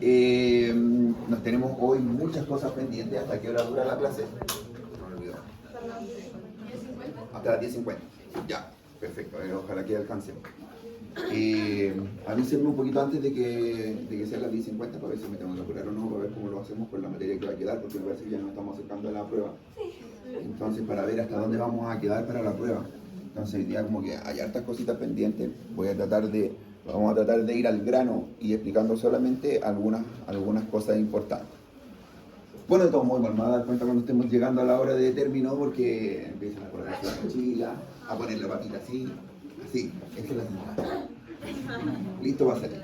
Nos tenemos hoy muchas cosas pendientes. ¿Hasta qué hora dura la clase? No me olvido. Hasta las 10:50. Ya, perfecto. Ojalá que alcancemos. Avísenme un poquito antes de que sean las 10:50 para ver si me tengo que apurar o no, para ver cómo lo hacemos con la materia que va a quedar, porque me parece que ya nos estamos acercando a la prueba. Entonces, para ver hasta dónde vamos a quedar para la prueba. Entonces, hoy día como que hay hartas cositas pendientes. Vamos a tratar de ir al grano y explicando solamente algunas cosas importantes. Bueno, de todos modos, me va a dar cuenta cuando estemos llegando a la hora de término, porque empiezan a poner la mochila, a poner la patita así, esa es la señal. Listo va a salir.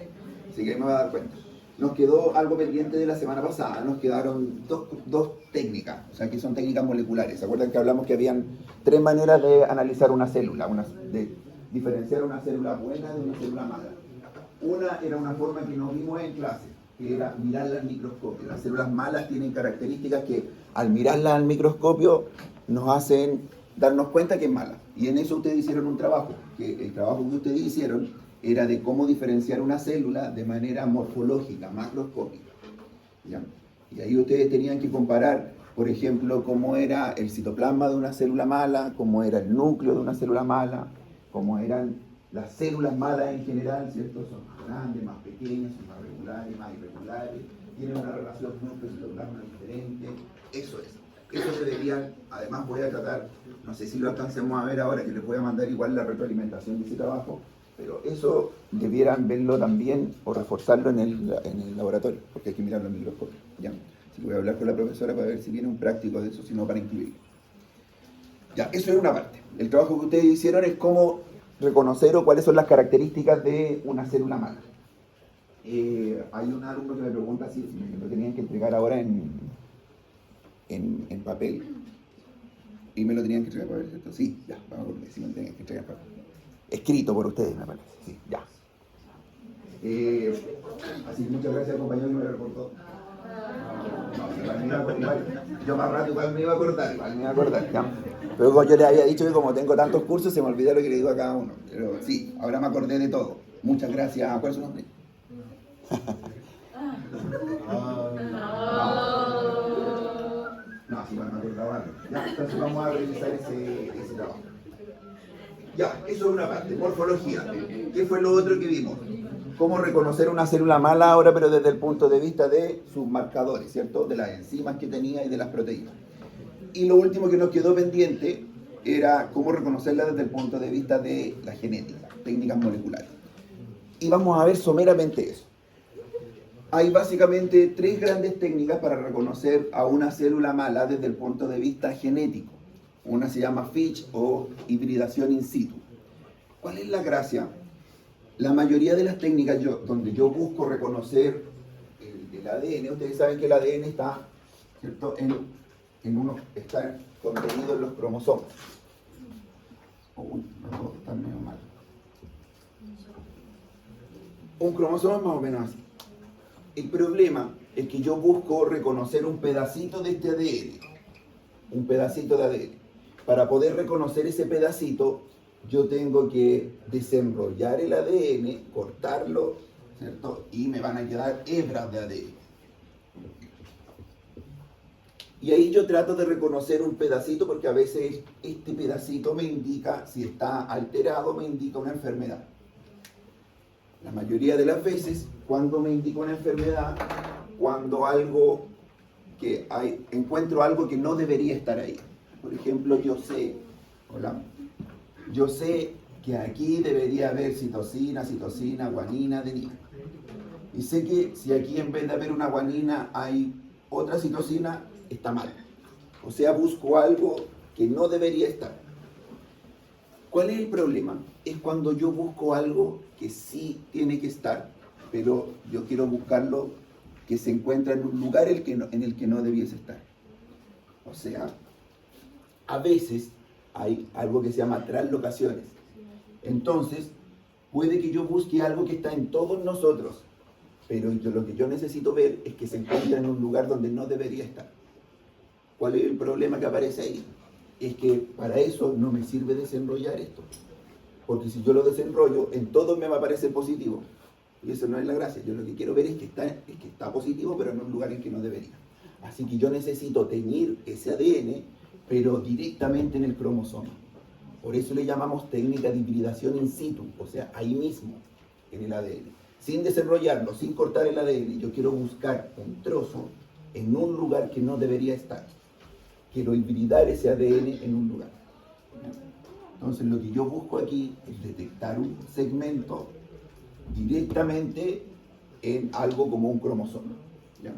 Así que me va a dar cuenta. Nos quedó algo pendiente de la semana pasada, nos quedaron dos técnicas, o sea que son técnicas moleculares. ¿Se acuerdan que hablamos que habían 3 maneras de analizar una célula, de diferenciar una célula buena de una célula mala? Una era una forma que nos vimos en clase, que era mirarla al microscopio. Las células malas tienen características que al mirarlas al microscopio nos hacen darnos cuenta que es mala. Y en eso ustedes hicieron un trabajo, que el trabajo que ustedes hicieron era de cómo diferenciar una célula de manera morfológica, macroscópica. ¿Ya? Y ahí ustedes tenían que comparar, por ejemplo, cómo era el citoplasma de una célula mala, cómo era el núcleo de una célula mala, cómo eran las células malas en general, ¿cierto? Son más grandes, más pequeñas, son más regulares, más irregulares, tienen una relación núcleo-citoplasma diferente. Eso es. Eso deberían, además voy a tratar, no sé si lo alcancemos a ver ahora, que les voy a mandar igual la retroalimentación de ese trabajo, pero eso debieran verlo también o reforzarlo en el laboratorio, porque hay que mirarlo en el microscopio. ¿Ya? Así que voy a hablar con la profesora para ver si viene un práctico de eso, si no para incluirlo. Ya, eso es una parte. El trabajo que ustedes hicieron es cómo reconocer o cuáles son las características de una célula mala. Hay un alumno que me pregunta si me lo tenían que entregar ahora en papel. Y me lo tenían que entregar en papel, ¿cierto? Sí, ya, vamos a ver si me lo tenían que entregar en papel. Escrito por ustedes, me parece, sí, ya. Así que muchas gracias, compañero, que me lo reportó. Yo más rato igual me iba a acordar, ¿ya? Pero yo les había dicho que como tengo tantos cursos, se me olvidó lo que le digo a cada uno. Pero sí, ahora me acordé de todo. Muchas gracias. ¿Cuál es su nombre? No, sí, bueno, me acordaba algo. Ya, entonces vamos a revisar ese trabajo. Ya, eso es una parte, morfología. ¿Qué fue lo otro que vimos? Cómo reconocer una célula mala ahora, pero desde el punto de vista de sus marcadores, ¿cierto? De las enzimas que tenía y de las proteínas. Y lo último que nos quedó pendiente era cómo reconocerla desde el punto de vista de la genética, técnicas moleculares. Y vamos a ver someramente eso. Hay básicamente 3 grandes técnicas para reconocer a una célula mala desde el punto de vista genético. Una se llama Fitch o hibridación in situ. ¿Cuál es la gracia? La mayoría de las técnicas donde yo busco reconocer el ADN, ustedes saben que el ADN está, ¿cierto? Está contenido en los cromosomas. Uy, no, está medio mal. Un cromosoma es más o menos así. El problema es que yo busco reconocer un pedacito de este ADN, un pedacito de ADN. Para poder reconocer ese pedacito, yo tengo que desenrollar el ADN, cortarlo, ¿cierto? Y me van a quedar hebras de ADN. Y ahí yo trato de reconocer un pedacito porque a veces este pedacito me indica, si está alterado, me indica una enfermedad. La mayoría de las veces, cuando me indica una enfermedad, cuando encuentro algo que no debería estar ahí. Por ejemplo, yo sé que aquí debería haber citosina, guanina, adenina. Y sé que si aquí en vez de haber una guanina hay otra citosina, está mal. O sea, busco algo que no debería estar. ¿Cuál es el problema? Es cuando yo busco algo que sí tiene que estar, pero yo quiero buscarlo que se encuentra en un lugar en el que no debiese estar. O sea, a veces hay algo que se llama translocaciones. Entonces, puede que yo busque algo que está en todos nosotros, pero lo que yo necesito ver es que se encuentra en un lugar donde no debería estar. ¿Cuál es el problema que aparece ahí? Es que para eso no me sirve desenrollar esto. Porque si yo lo desenrollo, en todo me va a aparecer positivo, Y eso no es la gracia. Yo lo que quiero ver es que está positivo, pero en un lugar en que no debería. Así que yo necesito teñir ese ADN, pero directamente en el cromosoma. Por eso le llamamos técnica de hibridación in situ, o sea, ahí mismo, en el ADN. Sin desarrollarlo, sin cortar el ADN, yo quiero buscar un trozo en un lugar que no debería estar. Quiero hibridar ese ADN en un lugar. Entonces lo que yo busco aquí es detectar un segmento directamente en algo como un cromosoma. ¿Ya?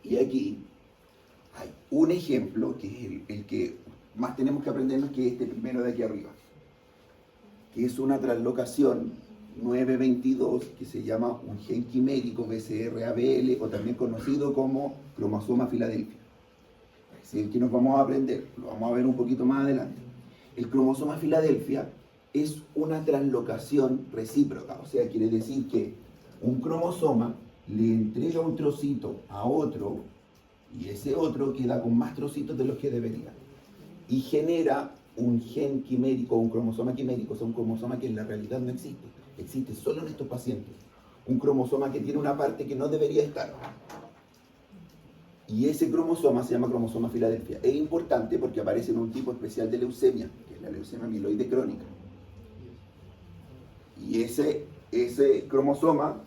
Y aquí hay un ejemplo que es el que más tenemos que aprendernos, que es este primero de aquí arriba, que es una translocación 922 que se llama un gen quimérico BCR-ABL, o también conocido como cromosoma Filadelfia. Es el que nos vamos a aprender, lo vamos a ver un poquito más adelante. El cromosoma Filadelfia es una translocación recíproca, o sea, quiere decir que un cromosoma le entrega un trocito a otro y ese otro queda con más trocitos de los que debería. Y genera un gen quimérico, un cromosoma quimérico, o sea, un cromosoma que en la realidad no existe. Existe solo en estos pacientes. Un cromosoma que tiene una parte que no debería estar. Y ese cromosoma se llama cromosoma Filadelfia. Es importante porque aparece en un tipo especial de leucemia, que es la leucemia mieloide crónica. Y ese cromosoma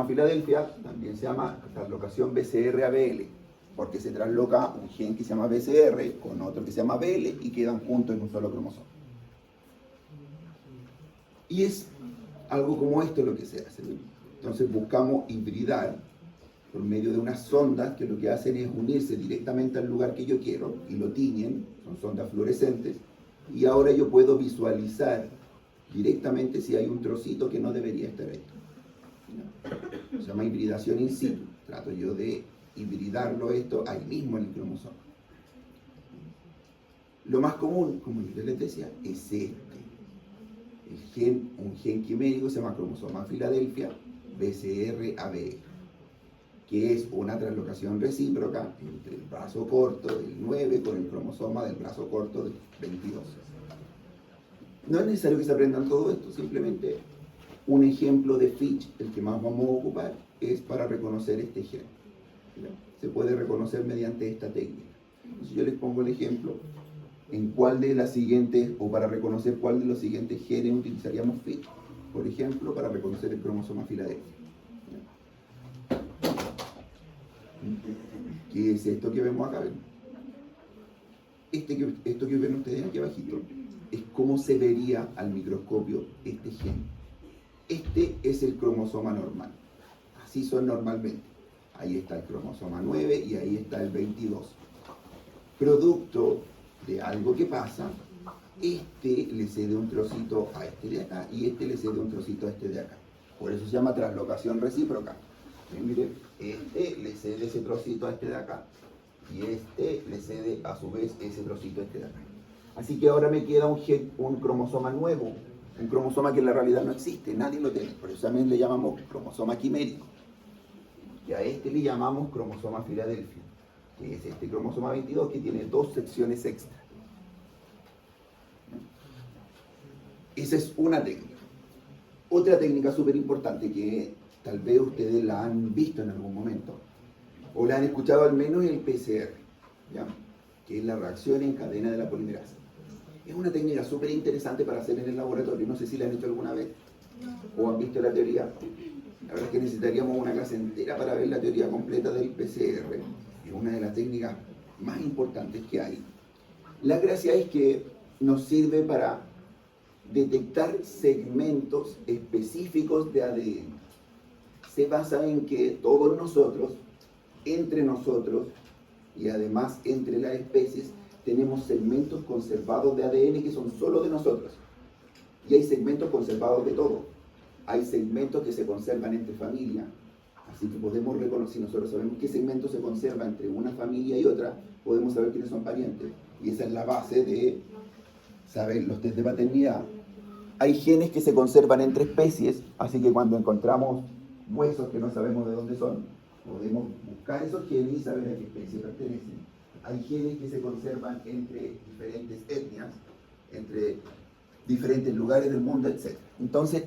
Filadelfia también se llama translocación BCR-ABL, porque se trasloca un gen que se llama BCR con otro que se llama ABL y quedan juntos en un solo cromosoma. Y es algo como esto lo que se hace. Entonces buscamos hibridar por medio de unas sondas que lo que hacen es unirse directamente al lugar que yo quiero y lo tiñen, son sondas fluorescentes, y ahora yo puedo visualizar directamente si hay un trocito que no debería estar ahí. Se llama hibridación in situ. Trato yo de hibridarlo esto ahí mismo en el cromosoma. Lo más común, como yo les decía, es este. Un gen quimérico se llama cromosoma Filadelfia BCR-ABL, que es una translocación recíproca entre el brazo corto del 9 con el cromosoma del brazo corto del 22. No es necesario que se aprendan todo esto, simplemente un ejemplo de Fitch, el que más vamos a ocupar, es para reconocer este gen. Se puede reconocer mediante esta técnica. Entonces yo les pongo el ejemplo en cuál de las siguientes, o para reconocer cuál de los siguientes genes utilizaríamos Fitch. Por ejemplo, para reconocer el cromosoma Filadelfia. ¿Qué es esto que vemos acá? Esto que ven ustedes aquí abajito es cómo se vería al microscopio este gen. Este es el cromosoma normal. Así son normalmente. Ahí está el cromosoma 9 y ahí está el 22. Producto de algo que pasa, este le cede un trocito a este de acá y este le cede un trocito a este de acá. Por eso se llama translocación recíproca. Miren, este le cede ese trocito a este de acá y este le cede a su vez ese trocito a este de acá. Así que ahora me queda un cromosoma nuevo, un cromosoma que en la realidad no existe, nadie lo tiene, por eso también le llamamos cromosoma quimérico. Y a este le llamamos cromosoma Filadelfia, que es este cromosoma 22 que tiene 2 secciones extra. Esa es una técnica. Otra técnica súper importante que tal vez ustedes la han visto en algún momento, o la han escuchado al menos en el PCR, ¿ya? Que es la reacción en cadena de la polimerasa. Es una técnica súper interesante para hacer en el laboratorio. No sé si la han hecho alguna vez o han visto la teoría. La verdad es que necesitaríamos una clase entera para ver la teoría completa del PCR. Es una de las técnicas más importantes que hay. La gracia es que nos sirve para detectar segmentos específicos de ADN. Se basa en que todos nosotros, entre nosotros y además entre las especies, tenemos segmentos conservados de ADN que son solo de nosotros. Y hay segmentos conservados de todo. Hay segmentos que se conservan entre familias. Así que podemos reconocer, si nosotros sabemos qué segmentos se conserva entre una familia y otra, podemos saber quiénes son parientes. Y esa es la base de saber los test de paternidad. Hay genes que se conservan entre especies, así que cuando encontramos huesos que no sabemos de dónde son, podemos buscar esos genes y saber a qué especie pertenecen. Hay genes que se conservan entre diferentes etnias, entre diferentes lugares del mundo, etc. Entonces,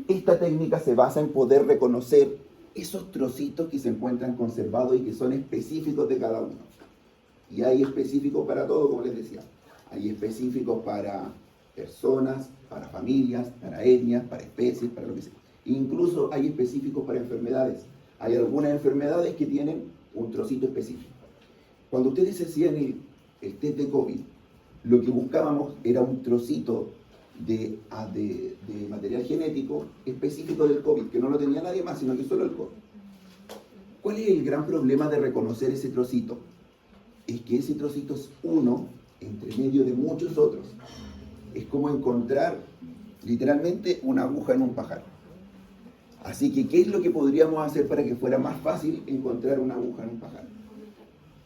esta técnica se basa en poder reconocer esos trocitos que se encuentran conservados y que son específicos de cada uno. Y hay específicos para todo, como les decía. Hay específicos para personas, para familias, para etnias, para especies, para lo que sea. Incluso hay específicos para enfermedades. Hay algunas enfermedades que tienen un trocito específico. Cuando ustedes hacían el test de COVID, lo que buscábamos era un trocito de material genético específico del COVID, que no lo tenía nadie más, sino que solo el COVID. ¿Cuál es el gran problema de reconocer ese trocito? Es que ese trocito es uno entre medio de muchos otros. Es como encontrar literalmente una aguja en un pajar. Así que, ¿qué es lo que podríamos hacer para que fuera más fácil encontrar una aguja en un pajar?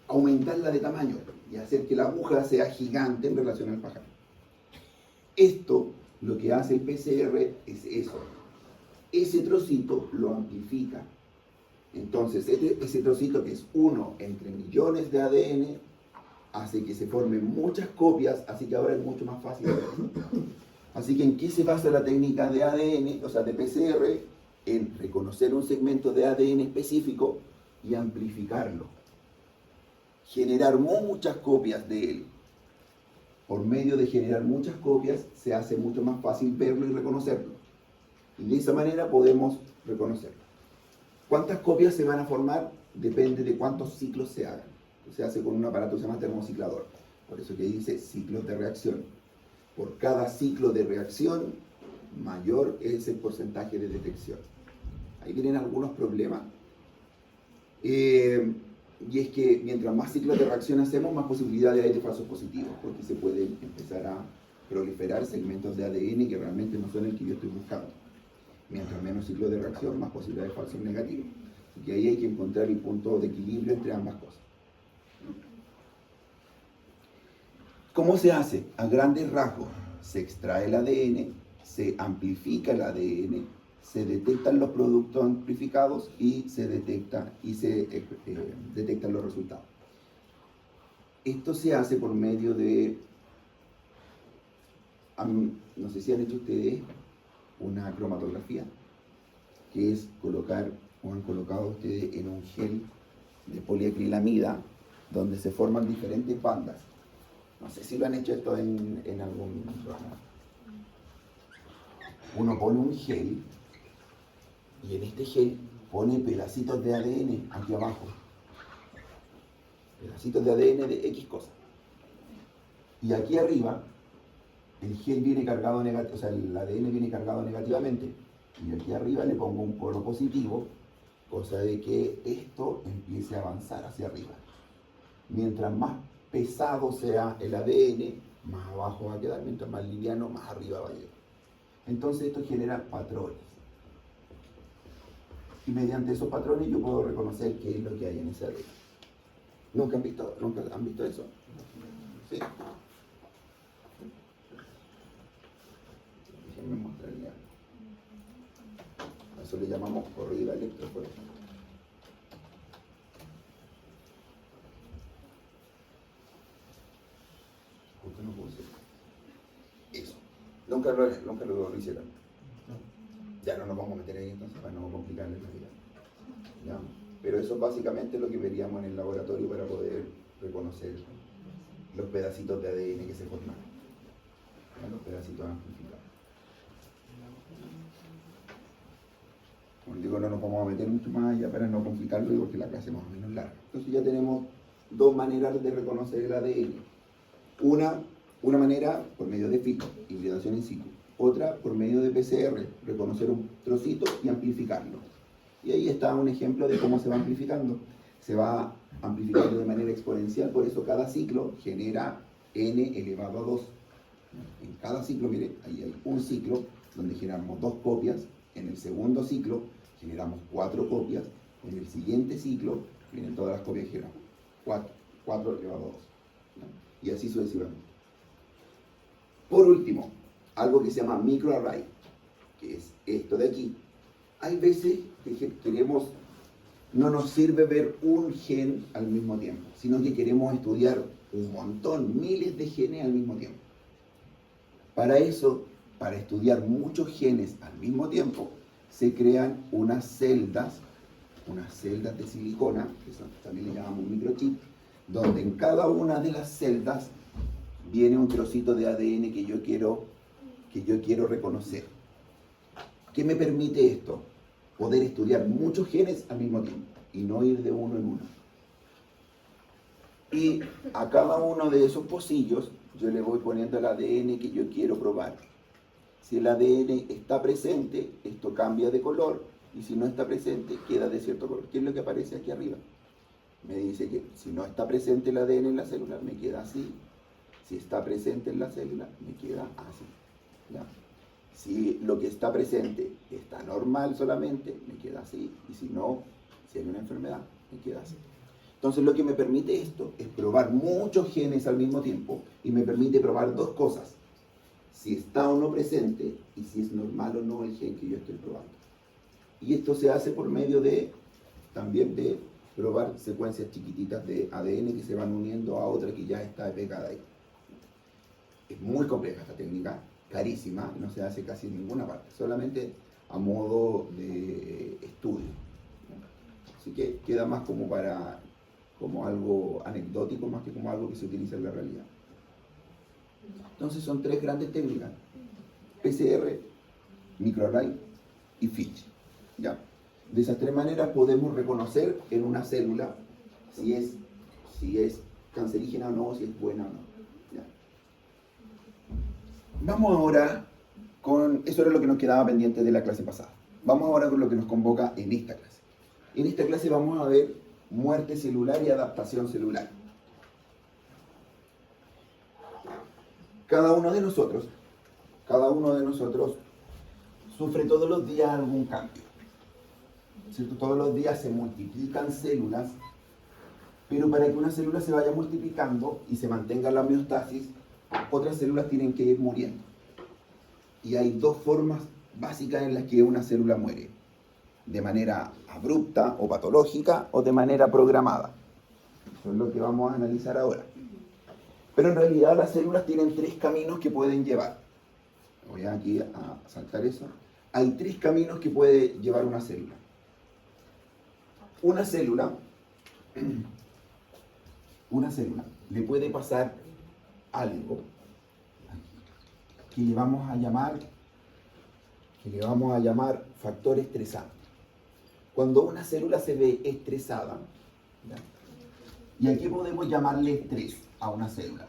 Aumentarla de tamaño y hacer que la aguja sea gigante en relación al pajar. Esto, lo que hace el PCR es eso. Ese trocito lo amplifica. Entonces, ese trocito, que es uno entre millones de ADN, hace que se formen muchas copias, así que ahora es mucho más fácil. Así que, ¿en qué se basa la técnica de ADN, o sea, de PCR? En reconocer un segmento de ADN específico y amplificarlo. Generar muchas copias de él. Por medio de generar muchas copias, se hace mucho más fácil verlo y reconocerlo. Y de esa manera podemos reconocerlo. ¿Cuántas copias se van a formar? Depende de cuántos ciclos se hagan. Se hace con un aparato que se llama termociclador. Por eso que dice ciclos de reacción. Por cada ciclo de reacción, mayor es el porcentaje de detección. Ahí vienen algunos problemas. Y es que mientras más ciclos de reacción hacemos, más posibilidades hay de falsos positivos, porque se pueden empezar a proliferar segmentos de ADN que realmente no son el que yo estoy buscando. Mientras menos ciclos de reacción, más posibilidades de falsos negativos. Así que ahí hay que encontrar el punto de equilibrio entre ambas cosas. ¿Cómo se hace? A grandes rasgos, se extrae el ADN, se amplifica el ADN, se detectan los productos amplificados y se detectan los resultados. Esto se hace por medio de, no sé si han hecho ustedes una cromatografía, que es colocar, o han colocado ustedes en un gel de poliacrilamida, donde se forman diferentes bandas. No sé si lo han hecho esto en algún programa. Uno pone un gel y en este gel pone pedacitos de ADN aquí abajo. Pedacitos de ADN de X cosa. Y aquí arriba el gel viene cargado negativamente, o sea, el ADN viene cargado negativamente. Y aquí arriba le pongo un polo positivo, cosa de que esto empiece a avanzar hacia arriba. Mientras más pesado sea el ADN, más abajo va a quedar, mientras más liviano, más arriba va a llegar. Entonces esto genera patrones. Y mediante esos patrones yo puedo reconocer qué es lo que hay en ese ADN. ¿Nunca han visto eso? ¿Sí? Déjenme mostrarle algo. A eso le llamamos corrida electroforética. ¿Por qué no puse eso? Nunca lo hicieron. Ya no nos vamos a meter ahí entonces para no complicarles la vida. ¿Ya? Pero eso es básicamente lo que veríamos en el laboratorio para poder reconocer los pedacitos de ADN que se forman. ¿Ya? Los pedacitos amplificados. Como digo, no nos vamos a meter mucho más allá para no complicarlo, porque la clase es más o menos larga. Entonces ya tenemos dos maneras de reconocer el ADN. Una manera por medio de FIT, hibridación in situ. Otra por medio de PCR, reconocer un trocito y amplificarlo. Y ahí está un ejemplo de cómo se va amplificando. Se va amplificando de manera exponencial, por eso cada ciclo genera n elevado a 2. En cada ciclo, mire, ahí hay un ciclo donde generamos 2 copias. En el segundo ciclo generamos 4 copias. En el siguiente ciclo vienen todas las copias que generamos. 4 elevado a 2. ¿No? Y así sucesivamente. Por último, algo que se llama microarray, que es esto de aquí. Hay veces que queremos, no nos sirve ver un gen al mismo tiempo, sino que queremos estudiar un montón, miles de genes al mismo tiempo. Para eso, para estudiar muchos genes al mismo tiempo, se crean unas celdas de silicona, que también le llamamos microchip, donde en cada una de las celdas viene un trocito de ADN que yo quiero reconocer. ¿Qué me permite esto? Poder estudiar muchos genes al mismo tiempo y no ir de uno en uno. Y a cada uno de esos pocillos yo le voy poniendo el ADN que yo quiero probar. Si el ADN está presente, esto cambia de color, y si no está presente, queda de cierto color. ¿Qué es lo que aparece aquí arriba? Me dice que si no está presente el ADN en la célula, me queda así. Si está presente en la célula, me queda así. ¿Ya? Si lo que está presente está normal solamente, me queda así. Y si no, si hay una enfermedad, me queda así. Entonces lo que me permite esto es probar muchos genes al mismo tiempo y me permite probar dos cosas. Si está o no presente y si es normal o no el gen que yo estoy probando. Y esto se hace por medio también de probar secuencias chiquititas de ADN que se van uniendo a otra que ya está pegada ahí. Es muy compleja esta técnica, carísima, no se hace casi en ninguna parte, solamente a modo de estudio. Así que queda más como algo anecdótico más que como algo que se utiliza en la realidad. Entonces son tres grandes técnicas: PCR, microarray y FISH. ¿Ya? De esas tres maneras podemos reconocer en una célula si es cancerígena o no, si es buena o no. ¿Ya? Vamos ahora eso era lo que nos quedaba pendiente de la clase pasada. Vamos ahora con lo que nos convoca en esta clase. En esta clase vamos a ver muerte celular y adaptación celular. Cada uno de nosotros sufre todos los días algún cambio. ¿Cierto? Todos los días se multiplican células, pero para que una célula se vaya multiplicando y se mantenga la homeostasis, otras células tienen que ir muriendo. Y hay dos formas básicas en las que una célula muere: de manera abrupta o patológica o de manera programada. Eso es lo que vamos a analizar ahora. Pero en realidad las células tienen tres caminos que pueden llevar. Voy aquí a saltar eso. Hay tres caminos que puede llevar una célula. Una célula le puede pasar algo que le vamos a llamar factor estresante. Cuando una célula se ve estresada, ¿ya? ¿Y a qué podemos llamarle estrés a una célula?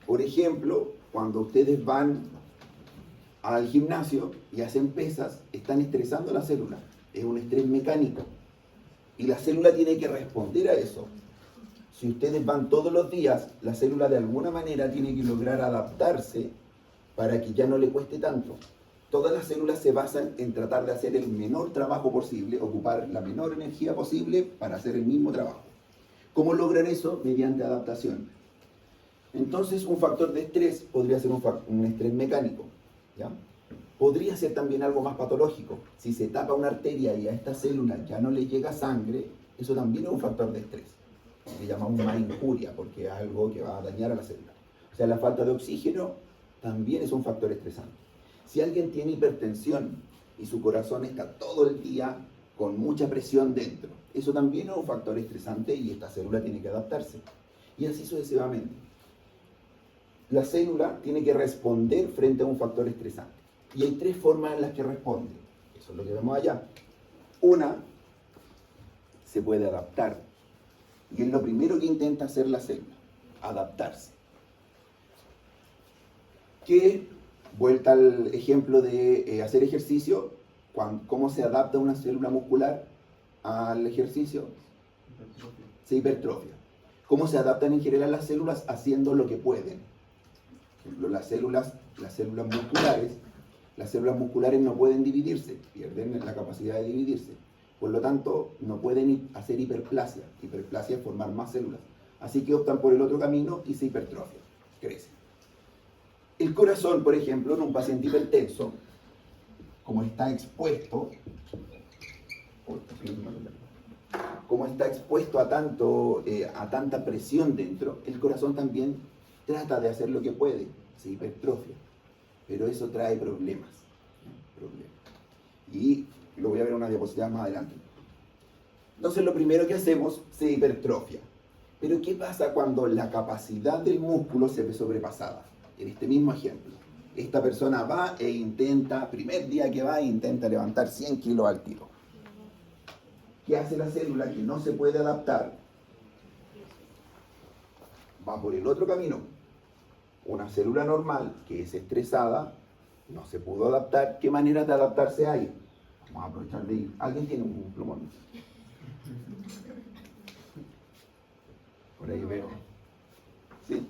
Por ejemplo, cuando ustedes van al gimnasio y hacen pesas, están estresando a la célula. Es un estrés mecánico. Y la célula tiene que responder a eso. Si ustedes van todos los días, la célula de alguna manera tiene que lograr adaptarse para que ya no le cueste tanto. Todas las células se basan en tratar de hacer el menor trabajo posible, ocupar la menor energía posible para hacer el mismo trabajo. ¿Cómo logran eso? Mediante adaptación. Entonces, un factor de estrés podría ser un estrés mecánico, ¿ya? Podría ser también algo más patológico. Si se tapa una arteria y a esta célula ya no le llega sangre, eso también es un factor de estrés. Le llamamos una injuria porque es algo que va a dañar a la célula. O sea, la falta de oxígeno también es un factor estresante. Si alguien tiene hipertensión y su corazón está todo el día con mucha presión dentro, eso también es un factor estresante y esta célula tiene que adaptarse. Y así sucesivamente. La célula tiene que responder frente a un factor estresante. Y hay tres formas en las que responde. Eso es lo que vemos allá. Una, se puede adaptar. Y es lo primero que intenta hacer la célula, adaptarse. Que, vuelta al ejemplo de hacer ejercicio, ¿cómo se adapta una célula muscular al ejercicio? Se hipertrofia. ¿Cómo se adaptan en general las células? Haciendo lo que pueden. Por ejemplo, las células musculares no pueden dividirse, pierden la capacidad de dividirse. Por lo tanto, no pueden hacer hiperplasia. Hiperplasia es formar más células. Así que optan por el otro camino y se hipertrofian, crecen. El corazón, por ejemplo, en un paciente hipertenso, como está expuesto a tanta presión dentro, el corazón también trata de hacer lo que puede, se hipertrofia, pero eso trae problemas, ¿no? Problemas. Y lo voy a ver en una diapositiva más adelante. Entonces lo primero que hacemos, se hipertrofia. Pero ¿qué pasa cuando la capacidad del músculo se ve sobrepasada? En este mismo ejemplo, esta persona va e intenta, primer día que va, intenta levantar 100 kilos al tiro. ¿Qué hace la célula que no se puede adaptar? Va por el otro camino. Una célula normal que es estresada, no se pudo adaptar. ¿Qué manera de adaptarse hay? Vamos a aprovechar de ir. ¿Alguien tiene un plumón? Por ahí veo. ¿Sí?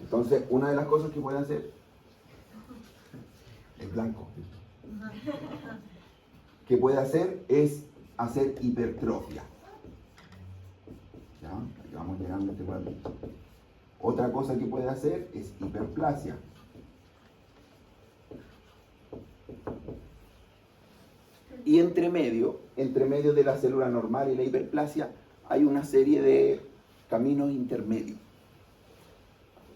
Entonces, una de las cosas que pueden hacer es blanco. Que puede hacer es hacer hipertrofia. ¿Ya? Aquí vamos llegando a este cuadro. Otra cosa que puede hacer es hiperplasia. Y entre medio de la célula normal y la hiperplasia, hay una serie de caminos intermedios.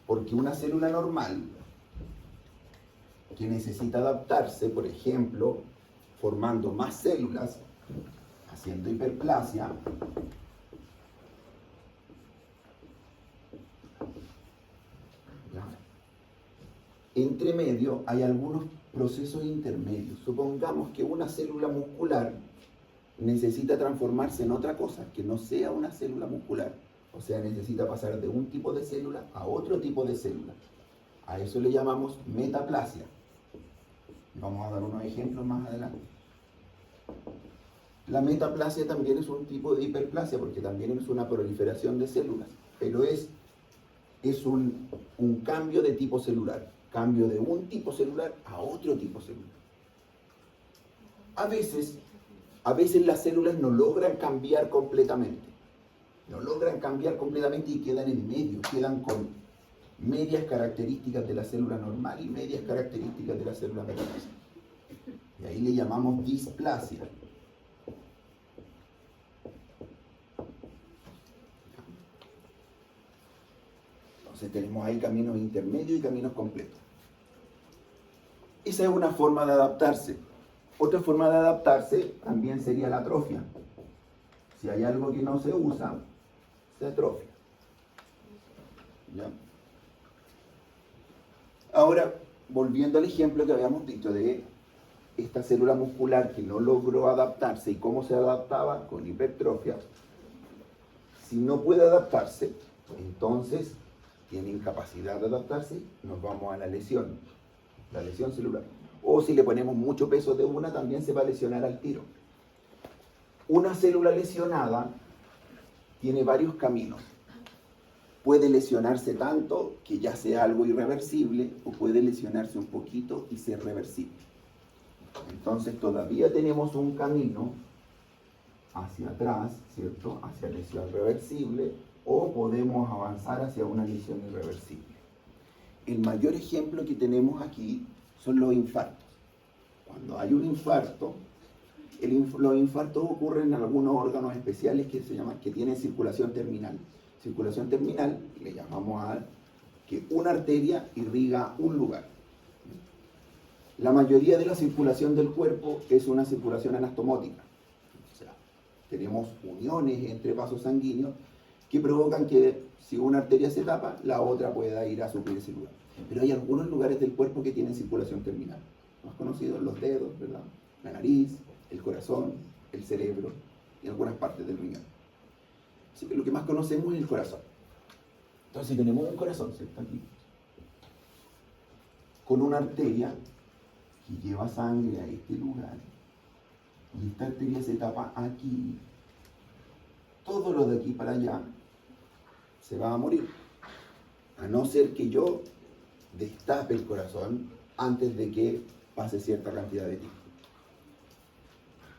Porque una célula normal que necesita adaptarse, por ejemplo, formando más células, haciendo hiperplasia, entre medio hay algunos procesos intermedios. Supongamos que una célula muscular necesita transformarse en otra cosa, que no sea una célula muscular. O sea, necesita pasar de un tipo de célula a otro tipo de célula. A eso le llamamos metaplasia. Vamos a dar unos ejemplos más adelante. La metaplasia también es un tipo de hiperplasia, porque también es una proliferación de células, pero es un cambio de tipo celular, cambio de un tipo celular a otro tipo celular. A veces las células no logran cambiar completamente, y quedan en medio, quedan con medias características de la célula normal y medias características de la célula metaplasia. Y ahí le llamamos displasia. Entonces tenemos ahí caminos intermedios y caminos completos. Esa es una forma de adaptarse. Otra forma de adaptarse también sería la atrofia. Si hay algo que no se usa, se atrofia. ¿Ya? Ahora, volviendo al ejemplo que habíamos dicho de esta célula muscular que no logró adaptarse y cómo se adaptaba con hipertrofia, si no puede adaptarse, entonces tiene incapacidad de adaptarse, nos vamos a la lesión celular. O si le ponemos mucho peso de una, también se va a lesionar al tiro. Una célula lesionada tiene varios caminos. Puede lesionarse tanto que ya sea algo irreversible, o puede lesionarse un poquito y ser reversible. Entonces todavía tenemos un camino hacia atrás, ¿cierto? Hacia lesión reversible, o podemos avanzar hacia una lesión irreversible. El mayor ejemplo que aquí son los infartos. Cuando hay un infarto, los infartos ocurren en algunos órganos especiales que tienen circulación terminal. Circulación terminal le llamamos a que una arteria irriga un lugar. La mayoría de la circulación del cuerpo es una circulación anastomótica. O sea, tenemos uniones entre vasos sanguíneos que provocan que si una arteria se tapa, la otra pueda ir a suplir ese lugar. Pero hay algunos lugares del cuerpo que tienen circulación terminal. Más conocidos, los dedos, ¿verdad? La nariz, el corazón, el cerebro y algunas partes del riñón. Así que lo que más conocemos es el corazón. Entonces tenemos un corazón, ¿cierto? Aquí, con una arteria que lleva sangre a este lugar, y esta arteria se tapa aquí. Todo lo de aquí para allá se va a morir, a no ser que yo destape el corazón antes de que pase cierta cantidad de tiempo.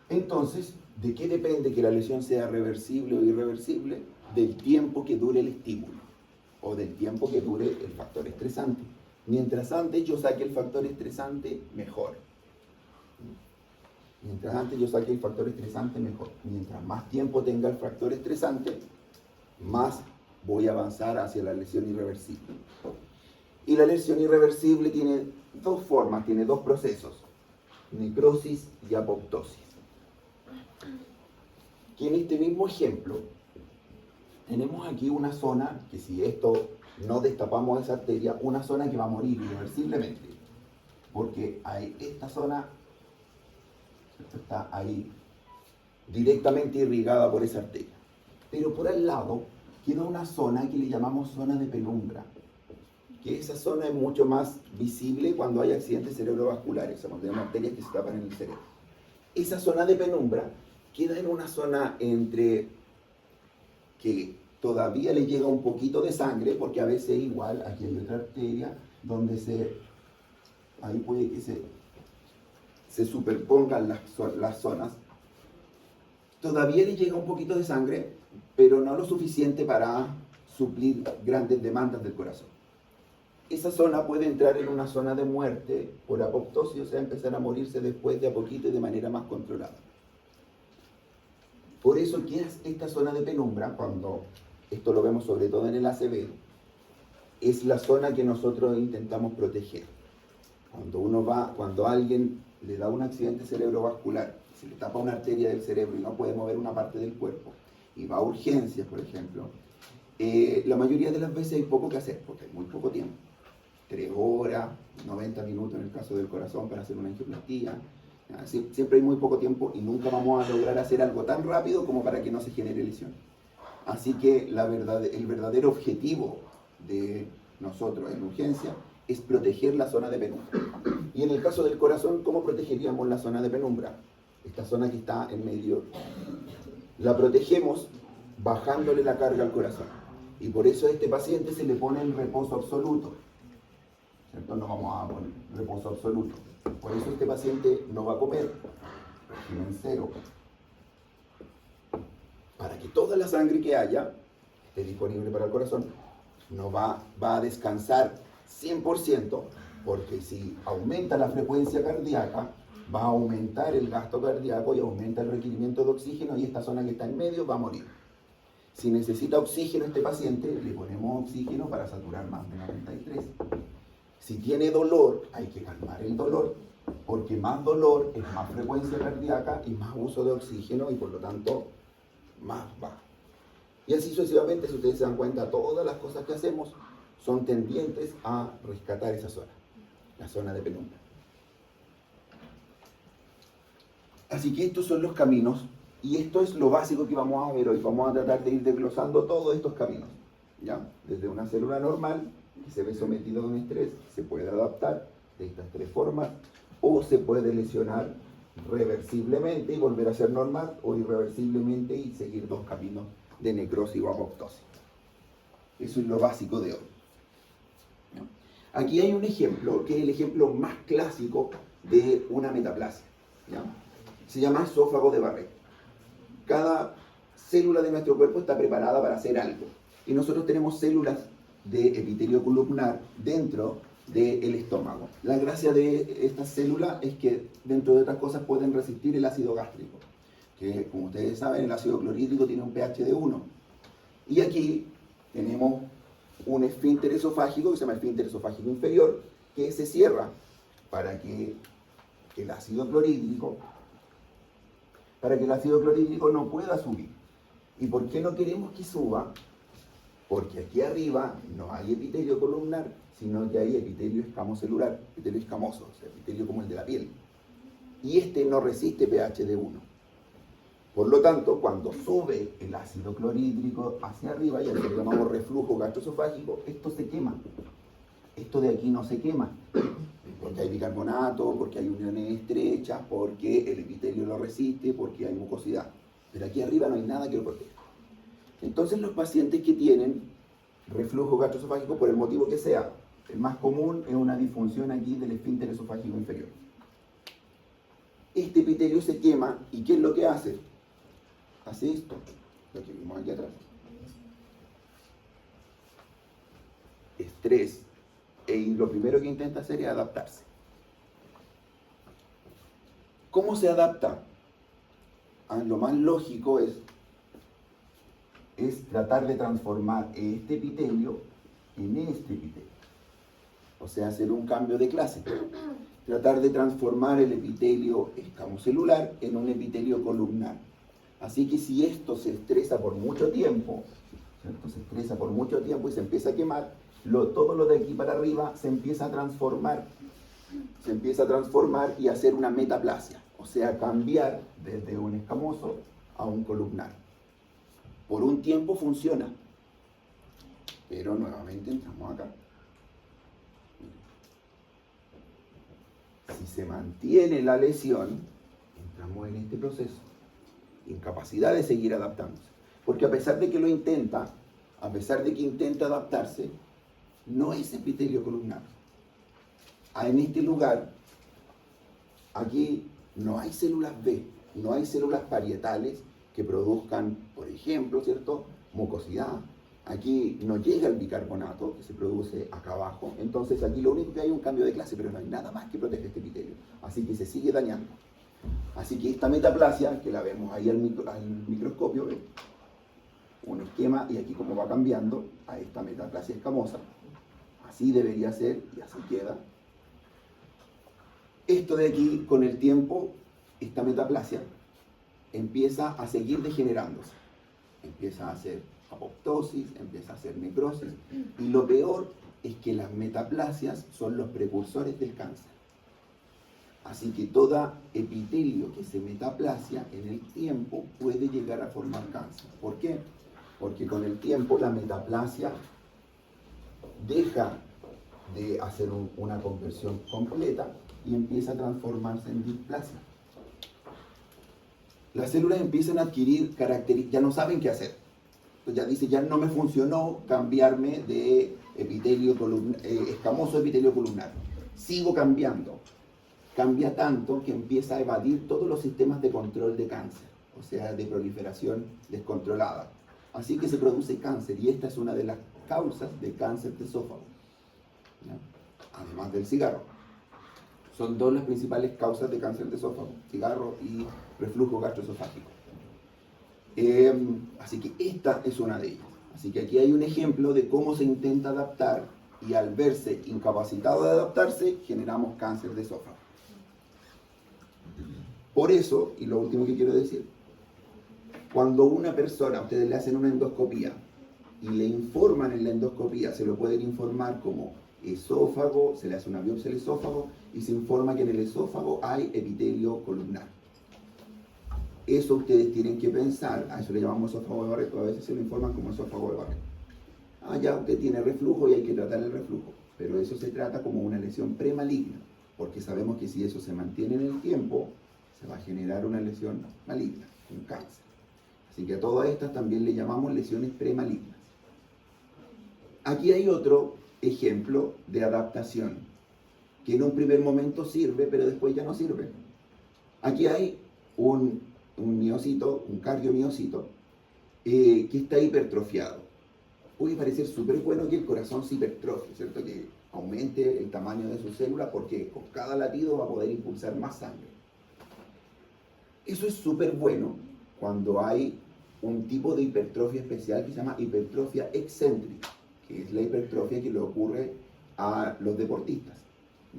Entonces, ¿de qué depende que la lesión sea reversible o irreversible? Del tiempo que dure el estímulo, o del tiempo que dure el factor estresante. Mientras antes yo saque el factor estresante, mejor. Mientras antes yo saque el factor estresante, mejor. Mientras más tiempo tenga el factor estresante, más voy a avanzar hacia la lesión irreversible. Y la lesión irreversible tiene dos formas, tiene dos procesos: necrosis y apoptosis. Que en este mismo ejemplo tenemos aquí una zona que, si esto no destapamos esa arteria, una zona que va a morir irreversiblemente, porque hay esta zona está ahí directamente irrigada por esa arteria. Pero por al lado queda una zona que le llamamos zona de penumbra, que esa zona es mucho más visible cuando hay accidentes cerebrovasculares, o cuando tenemos arterias que se tapan en el cerebro. Esa zona de penumbra queda en una zona entre que todavía le llega un poquito de sangre, porque a veces igual aquí hay otra arteria donde ahí puede que se superpongan las zonas. Todavía le llega un poquito de sangre, pero no lo suficiente para suplir grandes demandas del corazón. Esa zona puede entrar en una zona de muerte por apoptosis, o sea, empezar a morirse después de a poquito y de manera más controlada. Por eso, ¿qué es esta zona de penumbra? Cuando esto lo vemos sobre todo en el ACV, es la zona que nosotros intentamos proteger. Cuando a alguien le da un accidente cerebrovascular, se le tapa una arteria del cerebro y no puede mover una parte del cuerpo, y va a urgencias, por ejemplo, la mayoría de las veces hay poco que hacer, porque hay muy poco tiempo. 3 horas, 90 minutos en el caso del corazón para hacer una angioplastía. Siempre hay muy poco tiempo y nunca vamos a lograr hacer algo tan rápido como para que no se genere lesión. Así que el verdadero objetivo de nosotros en urgencia es proteger la zona de penumbra. Y en el caso del corazón, ¿cómo protegeríamos la zona de penumbra? Esta zona que está en medio, la protegemos bajándole la carga al corazón. Y por eso a este paciente se le pone en reposo absoluto. ¿Cierto? No vamos a poner reposo absoluto. Por eso este paciente no va a comer, régimen cero, para que toda la sangre que haya esté disponible para el corazón. No va a descansar 100%, porque si aumenta la frecuencia cardíaca, va a aumentar el gasto cardíaco y aumenta el requerimiento de oxígeno, y esta zona que está en medio va a morir. Si necesita oxígeno este paciente, le ponemos oxígeno para saturar más de 93. Si tiene dolor, hay que calmar el dolor, porque más dolor es más frecuencia cardíaca y más uso de oxígeno, y por lo tanto más bajo. Y así sucesivamente, si ustedes se dan cuenta, todas las cosas que hacemos son tendientes a rescatar esa zona, la zona de penumbra. Así que estos son los caminos, y esto es lo básico que vamos a ver hoy. Vamos a tratar de ir desglosando todos estos caminos, ¿ya? Desde una célula normal que se ve sometida a un estrés, se puede adaptar de estas 3 formas, o se puede lesionar reversiblemente y volver a ser normal, o irreversiblemente y seguir 2 caminos de necrosis o apoptosis. Eso es lo básico de hoy. Aquí hay un ejemplo, que es el ejemplo más clásico de una metaplasia, ¿ya? Se llama esófago de Barrett. Cada célula de nuestro cuerpo está preparada para hacer algo, y nosotros tenemos células de epitelio columnar dentro del estómago. La gracia de estas células es que, dentro de otras cosas, pueden resistir el ácido gástrico, que, como ustedes saben, el ácido clorhídrico tiene un pH de 1. Y aquí tenemos un esfínter esofágico que se llama esfínter esofágico inferior, que se cierra para que el ácido clorhídrico no pueda subir. ¿Y por qué no queremos que suba? Porque aquí arriba no hay epitelio columnar, sino que hay epitelio escamocelular, epitelio escamoso, o sea, epitelio como el de la piel. Y este no resiste pH de 1. Por lo tanto, cuando sube el ácido clorhídrico hacia arriba, y al que llamamos reflujo gastroesofágico, esto se quema. Esto de aquí no se quema, porque hay bicarbonato, porque hay uniones estrechas, porque el epitelio lo resiste, porque hay mucosidad. Pero aquí arriba no hay nada que lo proteja. Entonces, los pacientes que tienen reflujo gastroesofágico, por el motivo que sea, el más común es una disfunción aquí del esfínter esofágico inferior. Este epitelio se quema, ¿y qué es lo que hace? Hace esto, lo que vimos aquí atrás. Estrés. Y lo primero que intenta hacer es adaptarse. ¿Cómo se adapta? Lo más lógico es tratar de transformar este epitelio en este epitelio. O sea, hacer un cambio de clase. Tratar de transformar el epitelio escamocelular en un epitelio columnar. Así que si esto se estresa por mucho tiempo, ¿cierto? Se estresa por mucho tiempo y se empieza a quemar, todo lo de aquí para arriba se empieza a transformar. Se empieza a transformar y hacer una metaplasia. O sea, cambiar desde un escamoso a un columnar. Por un tiempo funciona, pero nuevamente entramos acá. Si se mantiene la lesión, entramos en este proceso. Incapacidad de seguir adaptándose. Porque a pesar de que lo intenta, a pesar de que intenta adaptarse, no es epitelio columnar. En este lugar, aquí no hay células B, no hay células parietales que produzcan, por ejemplo, ¿cierto?, mucosidad. Aquí no llega el bicarbonato que se produce acá abajo, entonces aquí lo único que hay es un cambio de clase, pero no hay nada más que protege este epitelio, así que se sigue dañando. Así que esta metaplasia, que la vemos ahí al microscopio, ¿ves? Un esquema, y aquí como va cambiando a esta metaplasia escamosa, así debería ser y así queda. Esto de aquí, con el tiempo, esta metaplasia empieza a seguir degenerándose, empieza a hacer apoptosis, empieza a hacer necrosis, y lo peor es que las metaplasias son los precursores del cáncer. Así que todo epitelio que se metaplasia en el tiempo puede llegar a formar cáncer. ¿Por qué? Porque con el tiempo la metaplasia deja de hacer una conversión completa y empieza a transformarse en displasia. Las células empiezan a adquirir características, ya no saben qué hacer. Entonces ya dice, ya no me funcionó cambiarme de epitelio escamoso a epitelio columnar. Sigo cambiando. Cambia tanto que empieza a evadir todos los sistemas de control de cáncer, o sea, de proliferación descontrolada. Así que se produce cáncer, y esta es una de las causas de cáncer de esófago, ¿ya? Además del cigarro. Son dos las principales causas de cáncer de esófago, cigarro y reflujo gastroesofágico. Así que esta es una de ellas. Así que aquí hay un ejemplo de cómo se intenta adaptar, y al verse incapacitado de adaptarse, generamos cáncer de esófago. Por eso, y lo último que quiero decir, cuando una persona, ustedes le hacen una endoscopía y le informan en la endoscopía, se lo pueden informar como esófago, se le hace una biopsia al esófago y se informa que en el esófago hay epitelio columnar. Eso ustedes tienen que pensar, a eso le llamamos esófago de Barrett, a veces se lo informan como esófago de Barrett. Ya usted tiene reflujo y hay que tratar el reflujo, pero eso se trata como una lesión premaligna, porque sabemos que si eso se mantiene en el tiempo, se va a generar una lesión maligna, un cáncer. Así que a todas estas también le llamamos lesiones premalignas. Aquí hay otro ejemplo de adaptación, que en un primer momento sirve, pero después ya no sirve. Aquí hay un miocito, un cardiomiocito, que está hipertrofiado. Puede parecer súper bueno que el corazón se hipertrofie, ¿cierto? Que aumente el tamaño de su célula, porque con cada latido va a poder impulsar más sangre. Eso es súper bueno cuando hay un tipo de hipertrofia especial que se llama hipertrofia excéntrica, que es la hipertrofia que le ocurre a los deportistas.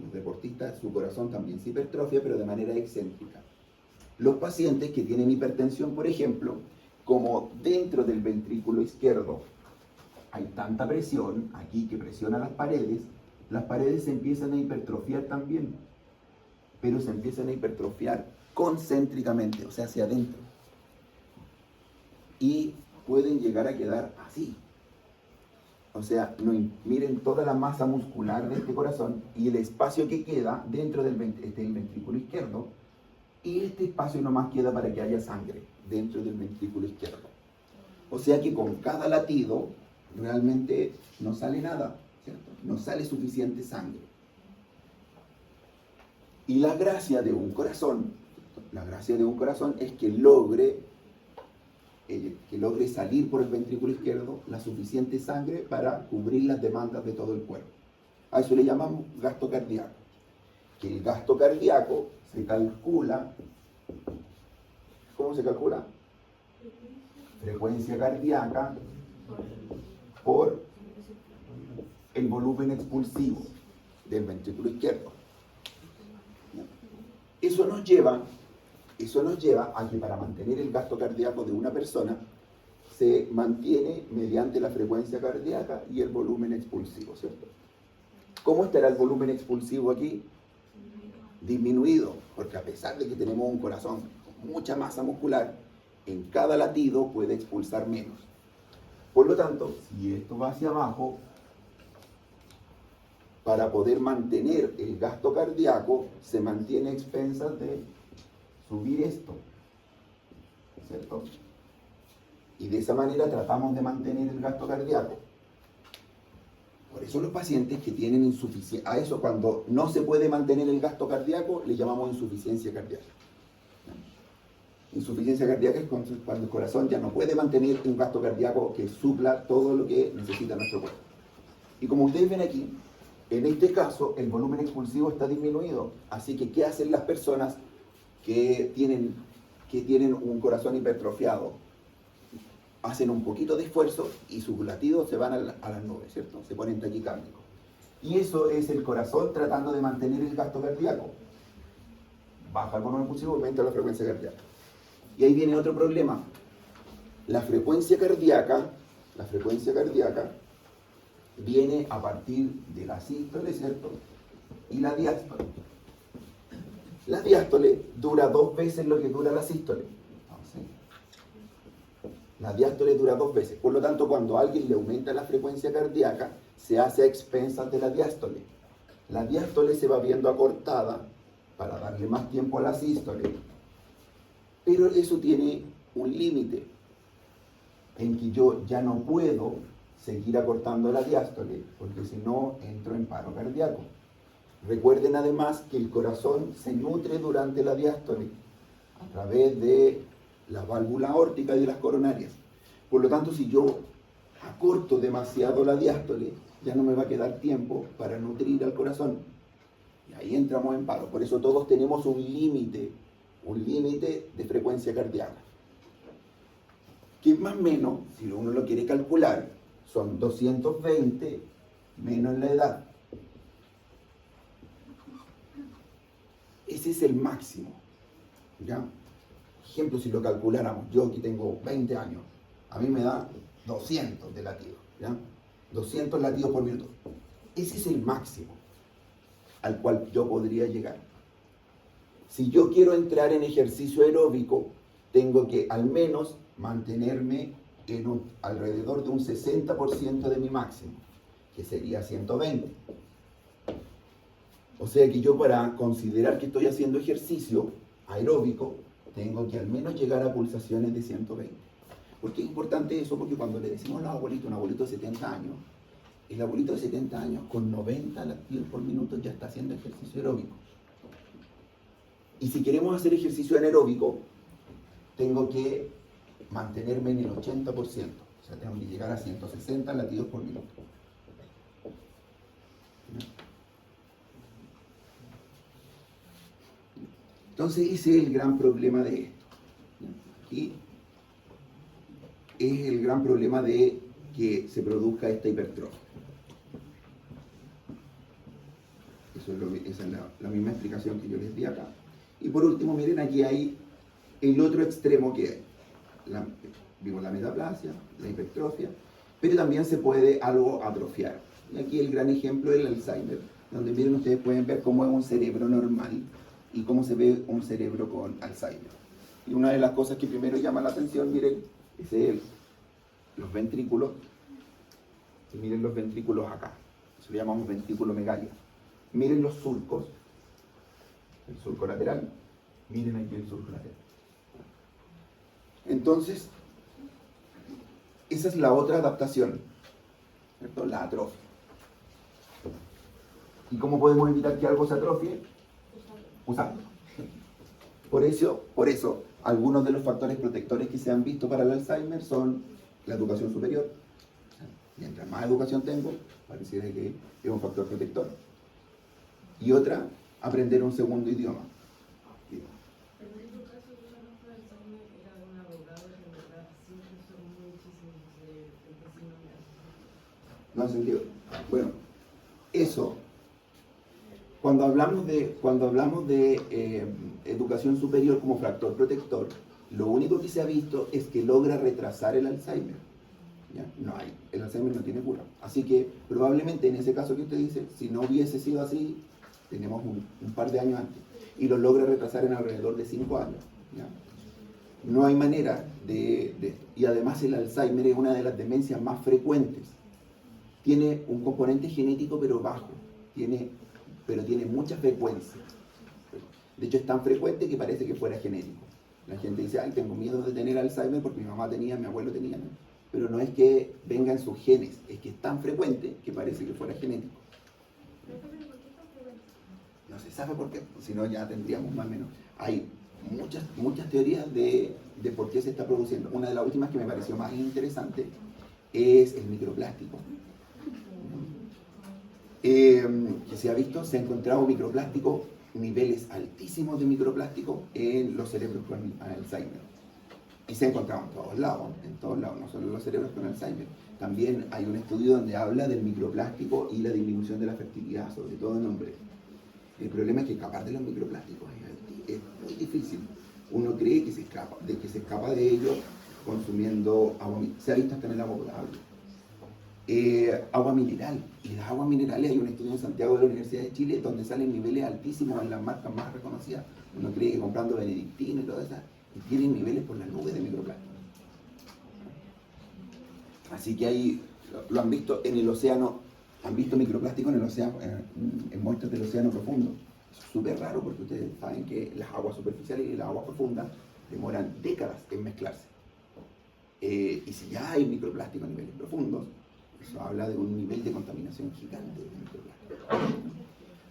Los deportistas, su corazón también se hipertrofia, pero de manera excéntrica. Los pacientes que tienen hipertensión, por ejemplo, como dentro del ventrículo izquierdo hay tanta presión aquí que presiona las paredes se empiezan a hipertrofiar también, pero se empiezan a hipertrofiar concéntricamente, o sea, hacia adentro. Y pueden llegar a quedar así. O sea, miren toda la masa muscular de este corazón y el espacio que queda dentro del ventrículo izquierdo, y este espacio nomás queda para que haya sangre dentro del ventrículo izquierdo. O sea que con cada latido realmente no sale nada, ¿cierto? No sale suficiente sangre. Y la gracia de un corazón es que logre salir por el ventrículo izquierdo la suficiente sangre para cubrir las demandas de todo el cuerpo. A eso le llamamos gasto cardíaco. que el gasto cardíaco se calcula, ¿cómo se calcula? Frecuencia cardíaca por el volumen expulsivo del ventrículo izquierdo. Eso nos lleva a que para mantener el gasto cardíaco de una persona se mantiene mediante la frecuencia cardíaca y el volumen expulsivo, ¿cierto? ¿Cómo estará el volumen expulsivo aquí? Disminuido, porque a pesar de que tenemos un corazón con mucha masa muscular, en cada latido puede expulsar menos. Por lo tanto, si esto va hacia abajo, para poder mantener el gasto cardíaco, se mantiene a expensas de subir esto, ¿cierto? Y de esa manera tratamos de mantener el gasto cardíaco. Por eso los pacientes que tienen insuficiencia, a eso cuando no se puede mantener el gasto cardíaco, le llamamos insuficiencia cardíaca. Insuficiencia cardíaca es cuando el corazón ya no puede mantener un gasto cardíaco que supla todo lo que necesita nuestro cuerpo. Y como ustedes ven aquí, en este caso el volumen expulsivo está disminuido. Así que, ¿qué hacen las personas que tienen un corazón hipertrofiado? Hacen un poquito de esfuerzo y sus latidos se van a las nubes, ¿cierto? Se ponen taquicárdicos. Y eso es el corazón tratando de mantener el gasto cardíaco. Baja el volumen expulsivo, aumenta la frecuencia cardíaca. Y ahí viene otro problema. La frecuencia cardíaca viene a partir de la sístole, ¿cierto? Y la diástole. La diástole dura 2 veces lo que dura la sístole. La diástole dura 2 veces. Por lo tanto, cuando a alguien le aumenta la frecuencia cardíaca, se hace a expensas de la diástole. La diástole se va viendo acortada para darle más tiempo a la sístole. Pero eso tiene un límite en que yo ya no puedo seguir acortando la diástole, porque si no entro en paro cardíaco. Recuerden además que el corazón se nutre durante la diástole a través de la válvula aórtica y de las coronarias. Por lo tanto, si yo acorto demasiado la diástole, ya no me va a quedar tiempo para nutrir al corazón. Y ahí entramos en paro. Por eso todos tenemos un límite de frecuencia cardíaca. Que más o menos, si uno lo quiere calcular, son 220 menos la edad. Ese es el máximo, ¿ya? Por ejemplo, si lo calculáramos, yo aquí tengo 20 años, a mí me da 200 de latidos, ¿ya? 200 latidos por minuto. Ese es el máximo al cual yo podría llegar. Si yo quiero entrar en ejercicio aeróbico, tengo que al menos mantenerme en alrededor de un 60% de mi máximo, que sería 120. O sea que yo, para considerar que estoy haciendo ejercicio aeróbico, tengo que al menos llegar a pulsaciones de 120. ¿Por qué es importante eso? Porque cuando le decimos a los abuelitos, un abuelito de 70 años, el abuelito de 70 años con 90 latidos por minuto ya está haciendo ejercicio aeróbico. Y si queremos hacer ejercicio anaeróbico, tengo que mantenerme en el 80%. O sea, tengo que llegar a 160 latidos por minuto. Entonces, ese es el gran problema de esto. Aquí es el gran problema de que se produzca esta hipertrofia. Esa es la misma explicación que yo les di acá. Y por último, miren, aquí hay el otro extremo que hay. La metaplasia, la hipertrofia, pero también se puede algo atrofiar. Y aquí el gran ejemplo es el Alzheimer, donde miren, ustedes pueden ver cómo es un cerebro normal y cómo se ve un cerebro con Alzheimer. Y una de las cosas que primero llama la atención, miren, es los ventrículos. Y miren los ventrículos acá. Eso lo llamamos ventrículo megalia. Miren los surcos. El surco lateral. Miren aquí el surco lateral. Entonces, esa es la otra adaptación, ¿cierto? La atrofia. ¿Y cómo podemos evitar que algo se atrofie? Usando. Por eso, algunos de los factores protectores que se han visto para el Alzheimer son la educación superior. Mientras más educación tengo, pareciera que es un factor protector. Y otra, aprender un segundo idioma. No hace sentido. Bueno, eso, cuando hablamos de educación superior como factor protector, lo único que se ha visto es que logra retrasar el Alzheimer. ¿Ya? El Alzheimer no tiene cura. Así que probablemente en ese caso que usted dice, si no hubiese sido así, tenemos un par de años antes, y lo logra retrasar en alrededor de 5 años. ¿Ya? No hay manera y además el Alzheimer es una de las demencias más frecuentes. Tiene un componente genético pero bajo, pero tiene mucha frecuencia. De hecho es tan frecuente que parece que fuera genético. La gente dice, ay, tengo miedo de tener Alzheimer porque mi mamá tenía, mi abuelo tenía, ¿no? Pero no es que vengan sus genes, es que es tan frecuente que parece que fuera genético. No se sabe por qué, si no ya tendríamos más o menos. Hay muchas teorías de por qué se está produciendo. Una de las últimas que me pareció más interesante es el microplástico. Que se ha visto, se ha encontrado microplástico, niveles altísimos de microplástico en los cerebros con Alzheimer. Y se ha encontrado en todos lados, no solo en los cerebros con Alzheimer. También hay un estudio donde habla del microplástico y la disminución de la fertilidad, sobre todo en hombres. El problema es que escapar de los microplásticos es muy difícil. Uno cree que se escapa de ellos consumiendo agua. Se ha visto hasta en el agua potable. Agua mineral. Y las aguas minerales, hay un estudio en Santiago de la Universidad de Chile donde salen niveles altísimos en las marcas más reconocidas. Uno cree que comprando Benedictino y todas esas, y tienen niveles por las nubes de microplástico. Así que ahí lo han visto en el océano, han visto microplástico en el océano, en muestras del océano profundo. Es súper raro porque ustedes saben que las aguas superficiales y las aguas profundas demoran décadas en mezclarse. Y si ya hay microplástico a niveles profundos, eso habla de un nivel de contaminación gigante de microplástico.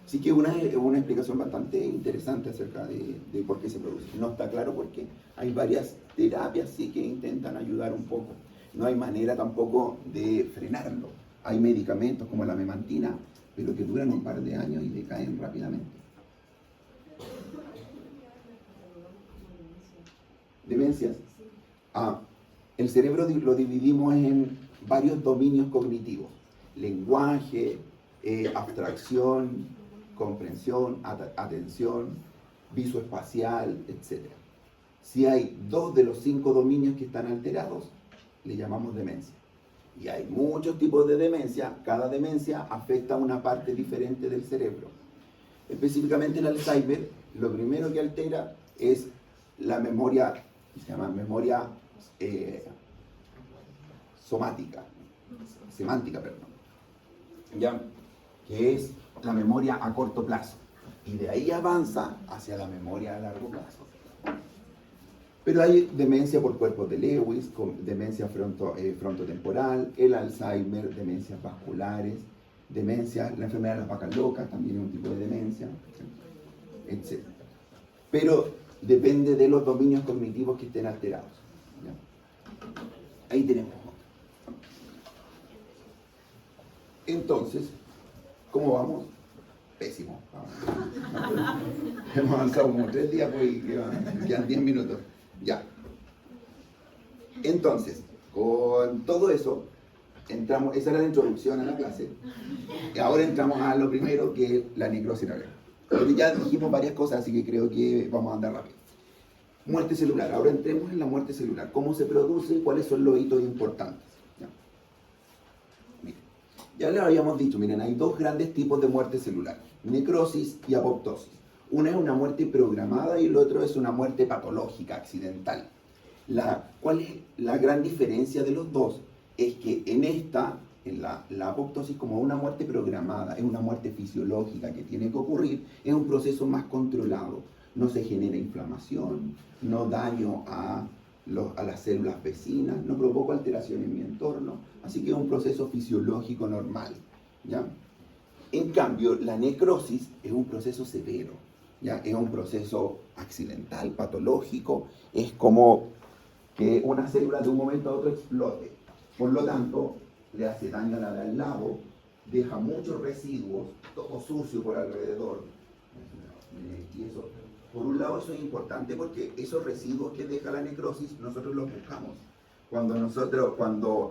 Así que una explicación bastante interesante acerca de por qué se produce. No está claro por qué. Hay varias terapias sí que intentan ayudar un poco. No hay manera tampoco de frenarlo. Hay medicamentos como la memantina, pero que duran un par de años y decaen rápidamente. Demencias. El cerebro lo dividimos en varios dominios cognitivos: lenguaje, abstracción, comprensión, atención, visoespacial, etc. Si hay 2 de los 5 dominios que están alterados, le llamamos demencia. Y hay muchos tipos de demencia. Cada demencia afecta a una parte diferente del cerebro. Específicamente el Alzheimer, lo primero que altera es la memoria, se llama memoria semántica, ¿ya? Que es la memoria a corto plazo. Y de ahí avanza hacia la memoria a largo plazo. Pero hay demencia por cuerpos de Lewis, demencia frontotemporal, el Alzheimer, demencias vasculares, demencia, la enfermedad de las vacas locas también es un tipo de demencia, etc. Pero depende de los dominios cognitivos que estén alterados. ¿Ya? Ahí tenemos. Entonces, ¿cómo vamos? Pésimo. Hemos avanzado como 3 días, pues, quedan 10 minutos. Ya. Entonces, con todo eso, entramos, esa era la introducción a la clase. Y ahora entramos a lo primero, que es la necrosis cerebral. Porque ya dijimos varias cosas, así que creo que vamos a andar rápido. Muerte celular. Ahora entremos en la muerte celular. ¿Cómo se produce y cuáles son los hitos importantes? Ya, miren, ya les habíamos dicho, miren, hay 2 grandes tipos de muerte celular: necrosis y apoptosis. Una es una muerte programada y el otro es una muerte patológica, accidental. ¿Cuál es la gran diferencia de los dos? Es que en la apoptosis, como una muerte programada, es una muerte fisiológica que tiene que ocurrir, es un proceso más controlado. No se genera inflamación, no daño a las células vecinas, no provoca alteración en mi entorno. Así que es un proceso fisiológico normal, ¿ya? En cambio, la necrosis es un proceso severo. ¿Ya? Es un proceso accidental, patológico, es como que una célula de un momento a otro explote. Por lo tanto, le hace daño a la de al lado, deja muchos residuos, todo sucio por alrededor, Y eso, por un lado, eso es importante porque esos residuos que deja la necrosis, nosotros los buscamos. Cuando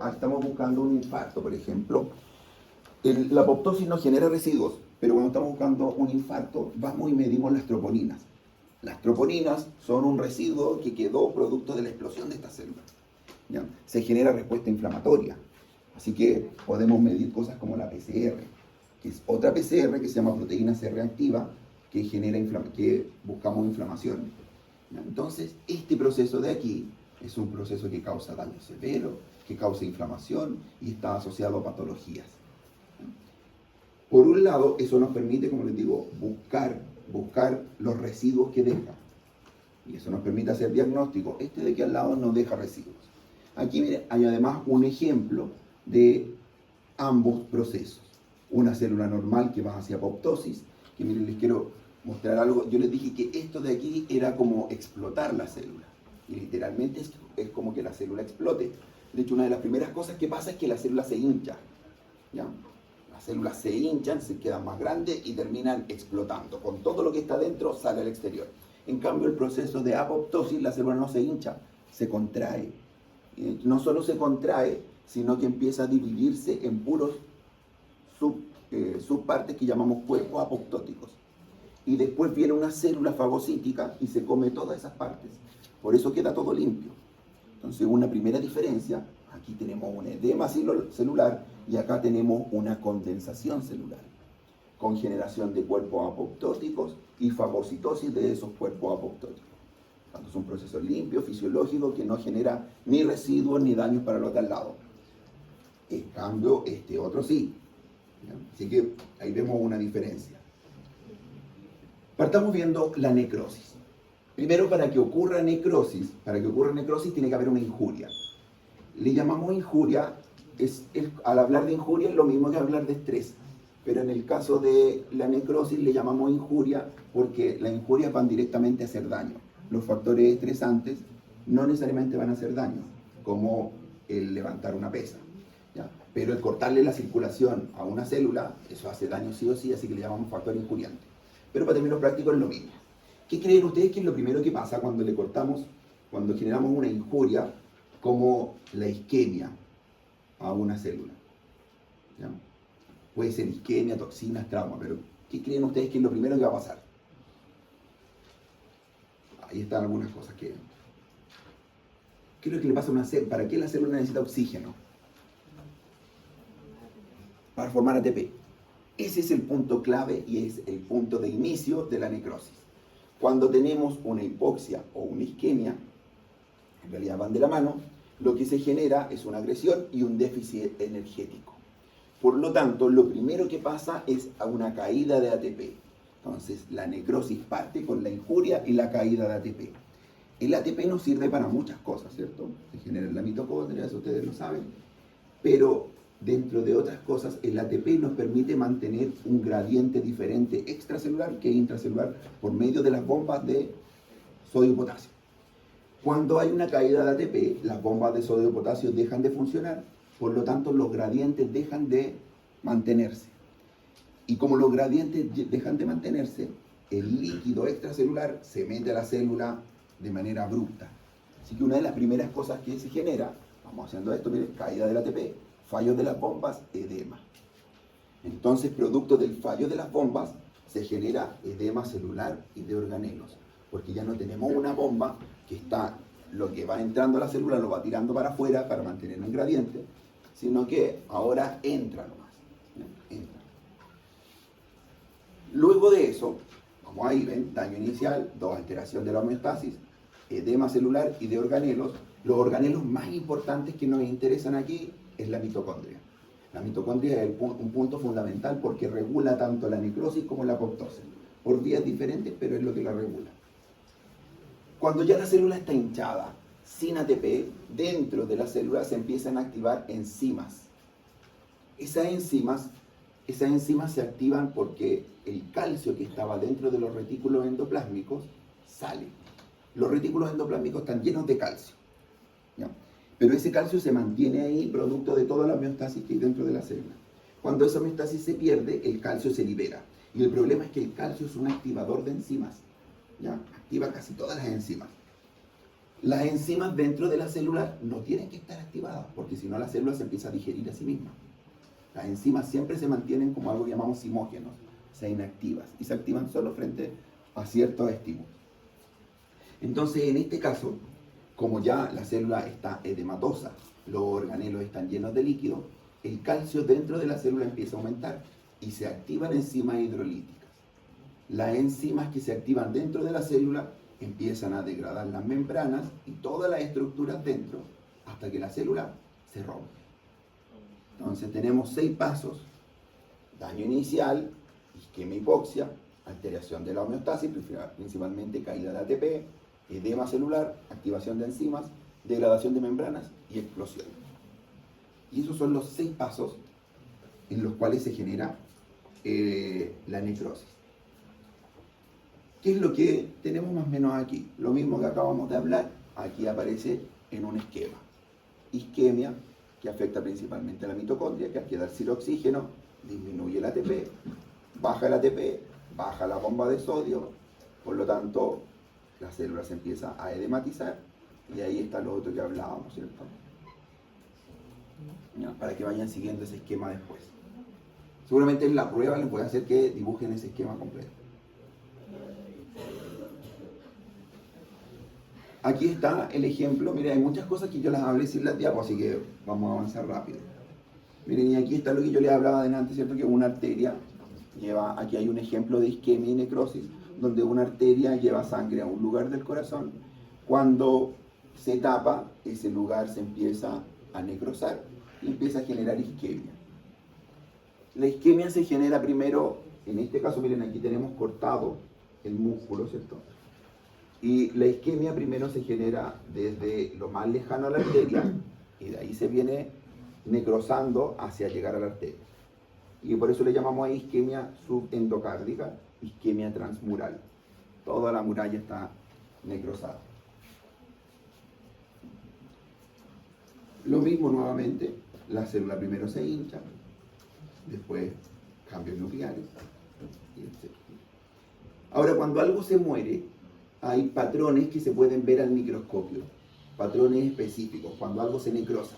estamos buscando un infarto, por ejemplo, la apoptosis no genera residuos, pero cuando estamos buscando un infarto, vamos y medimos las troponinas. Las troponinas son un residuo que quedó producto de la explosión de estas células. ¿Ya? Se genera respuesta inflamatoria. Así que podemos medir cosas como la PCR, que es otra PCR que se llama proteína C reactiva, que buscamos inflamación. ¿Ya? Entonces, este proceso de aquí es un proceso que causa daño severo, que causa inflamación y está asociado a patologías. Por un lado, eso nos permite, como les digo, buscar los residuos que deja. Y eso nos permite hacer diagnóstico. Este de aquí al lado no deja residuos. Aquí miren, hay además un ejemplo de ambos procesos. Una célula normal que va hacia apoptosis, que miren, les quiero mostrar algo. Yo les dije que esto de aquí era como explotar la célula. Y literalmente es como que la célula explote. De hecho, una de las primeras cosas que pasa es que la célula se hincha. ¿Ya? Las células se hinchan, se quedan más grandes y terminan explotando. Con todo lo que está dentro sale al exterior. En cambio, el proceso de apoptosis, la célula no se hincha, se contrae. No solo se contrae, sino que empieza a dividirse en puros subpartes que llamamos cuerpos apoptóticos. Y después viene una célula fagocítica y se come todas esas partes. Por eso queda todo limpio. Entonces, una primera diferencia, aquí tenemos un edema celular y acá tenemos una condensación celular, con generación de cuerpos apoptóticos y fagocitosis de esos cuerpos apoptóticos. Cuando es un proceso limpio, fisiológico, que no genera ni residuos ni daños para los de al lado. En cambio, este otro sí. ¿Ya? Así que ahí vemos una diferencia. Partamos viendo la necrosis. Primero, para que ocurra necrosis tiene que haber una injuria. Le llamamos injuria, al hablar de injuria es lo mismo que hablar de estrés. Pero en el caso de la necrosis le llamamos injuria porque las injurias van directamente a hacer daño. Los factores estresantes no necesariamente van a hacer daño, como el levantar una pesa. ¿Ya? Pero el cortarle la circulación a una célula, eso hace daño sí o sí, así que le llamamos factor injuriante. Pero para términos prácticos es lo mismo. ¿Qué creen ustedes que es lo primero que pasa cuando cuando generamos una injuria como la isquemia a una célula? ¿Ya? Puede ser isquemia, toxinas, trauma, pero ¿qué creen ustedes que es lo primero que va a pasar? Ahí están algunas cosas que... ¿Qué es lo que le pasa a una célula? ¿Para qué la célula necesita oxígeno? Para formar ATP. Ese es el punto clave y es el punto de inicio de la necrosis. Cuando tenemos una hipoxia o una isquemia, en realidad van de la mano, lo que se genera es una agresión y un déficit energético. Por lo tanto, lo primero que pasa es una caída de ATP. Entonces, la necrosis parte con la injuria y la caída de ATP. El ATP nos sirve para muchas cosas, ¿cierto? Se genera en la mitocondria, eso ustedes lo saben. Pero, dentro de otras cosas, el ATP nos permite mantener un gradiente diferente extracelular que intracelular por medio de las bombas de sodio y potasio. Cuando hay una caída de ATP, las bombas de sodio y potasio dejan de funcionar, por lo tanto los gradientes dejan de mantenerse. Y como los gradientes dejan de mantenerse, el líquido extracelular se mete a la célula de manera abrupta. Así que una de las primeras cosas que se genera, vamos haciendo esto, miren, caída del ATP, fallo de las bombas, edema. Entonces, producto del fallo de las bombas, se genera edema celular y de organelos, porque ya no tenemos una bomba que está, lo que va entrando a la célula lo va tirando para afuera para mantener un gradiente, sino que ahora entra nomás. Entra. Luego de eso, como ahí ven, daño inicial, alteración de la homeostasis, edema celular y de organelos. Los organelos más importantes que nos interesan aquí es la mitocondria. La mitocondria es un punto fundamental porque regula tanto la necrosis como la apoptosis, por vías diferentes, pero es lo que la regula. Cuando ya la célula está hinchada, sin ATP, dentro de la célula se empiezan a activar enzimas. Esas enzimas se activan porque el calcio que estaba dentro de los retículos endoplásmicos sale. Los retículos endoplásmicos están llenos de calcio, ¿ya? Pero ese calcio se mantiene ahí producto de toda la homeostasis que hay dentro de la célula. Cuando esa homeostasis se pierde, el calcio se libera. Y el problema es que el calcio es un activador de enzimas, ¿ya? Activa casi todas las enzimas. Las enzimas dentro de la célula no tienen que estar activadas, porque si no la célula se empieza a digerir a sí misma. Las enzimas siempre se mantienen como algo que llamamos zimógenos, o sea, inactivas, y se activan solo frente a ciertos estímulos. Entonces, en este caso, como ya la célula está edematosa, los organelos están llenos de líquido, el calcio dentro de la célula empieza a aumentar y se activan enzimas hidrolíticas. Las enzimas que se activan dentro de la célula empiezan a degradar las membranas y todas las estructuras dentro hasta que la célula se rompe. Entonces tenemos 6 pasos: daño inicial, isquemia, hipoxia, alteración de la homeostasis, principalmente caída de ATP, edema celular, activación de enzimas, degradación de membranas y explosión. Y esos son los 6 pasos en los cuales se genera la necrosis. ¿Qué es lo que tenemos más o menos aquí? Lo mismo que acabamos de hablar, aquí aparece en un esquema. Isquemia, que afecta principalmente a la mitocondria, que al quedar sin oxígeno disminuye el ATP, baja el ATP, baja la bomba de sodio, por lo tanto la célula se empieza a edematizar y ahí está lo otro que hablábamos, ¿cierto? ¿Ya? Para que vayan siguiendo ese esquema después. Seguramente en la prueba les voy a hacer que dibujen ese esquema completo. Aquí está el ejemplo. Miren, hay muchas cosas que yo las hablé sin las diapos, así que vamos a avanzar rápido. Miren, y aquí está lo que yo les hablaba delante, ¿cierto? Que una arteria lleva, aquí hay un ejemplo de isquemia y necrosis, donde una arteria lleva sangre a un lugar del corazón. Cuando se tapa, ese lugar se empieza a necrosar y empieza a generar isquemia. La isquemia se genera primero, en este caso, miren, aquí tenemos cortado el músculo, ¿cierto? Y la isquemia primero se genera desde lo más lejano a la arteria y de ahí se viene necrosando hacia llegar a la arteria. Y por eso le llamamos a isquemia subendocárdica, isquemia transmural. Toda la muralla está necrosada. Lo mismo nuevamente, la célula primero se hincha, después cambios nucleares, etc. Ahora, cuando algo se muere, hay patrones que se pueden ver al microscopio, patrones específicos, cuando algo se necrosa.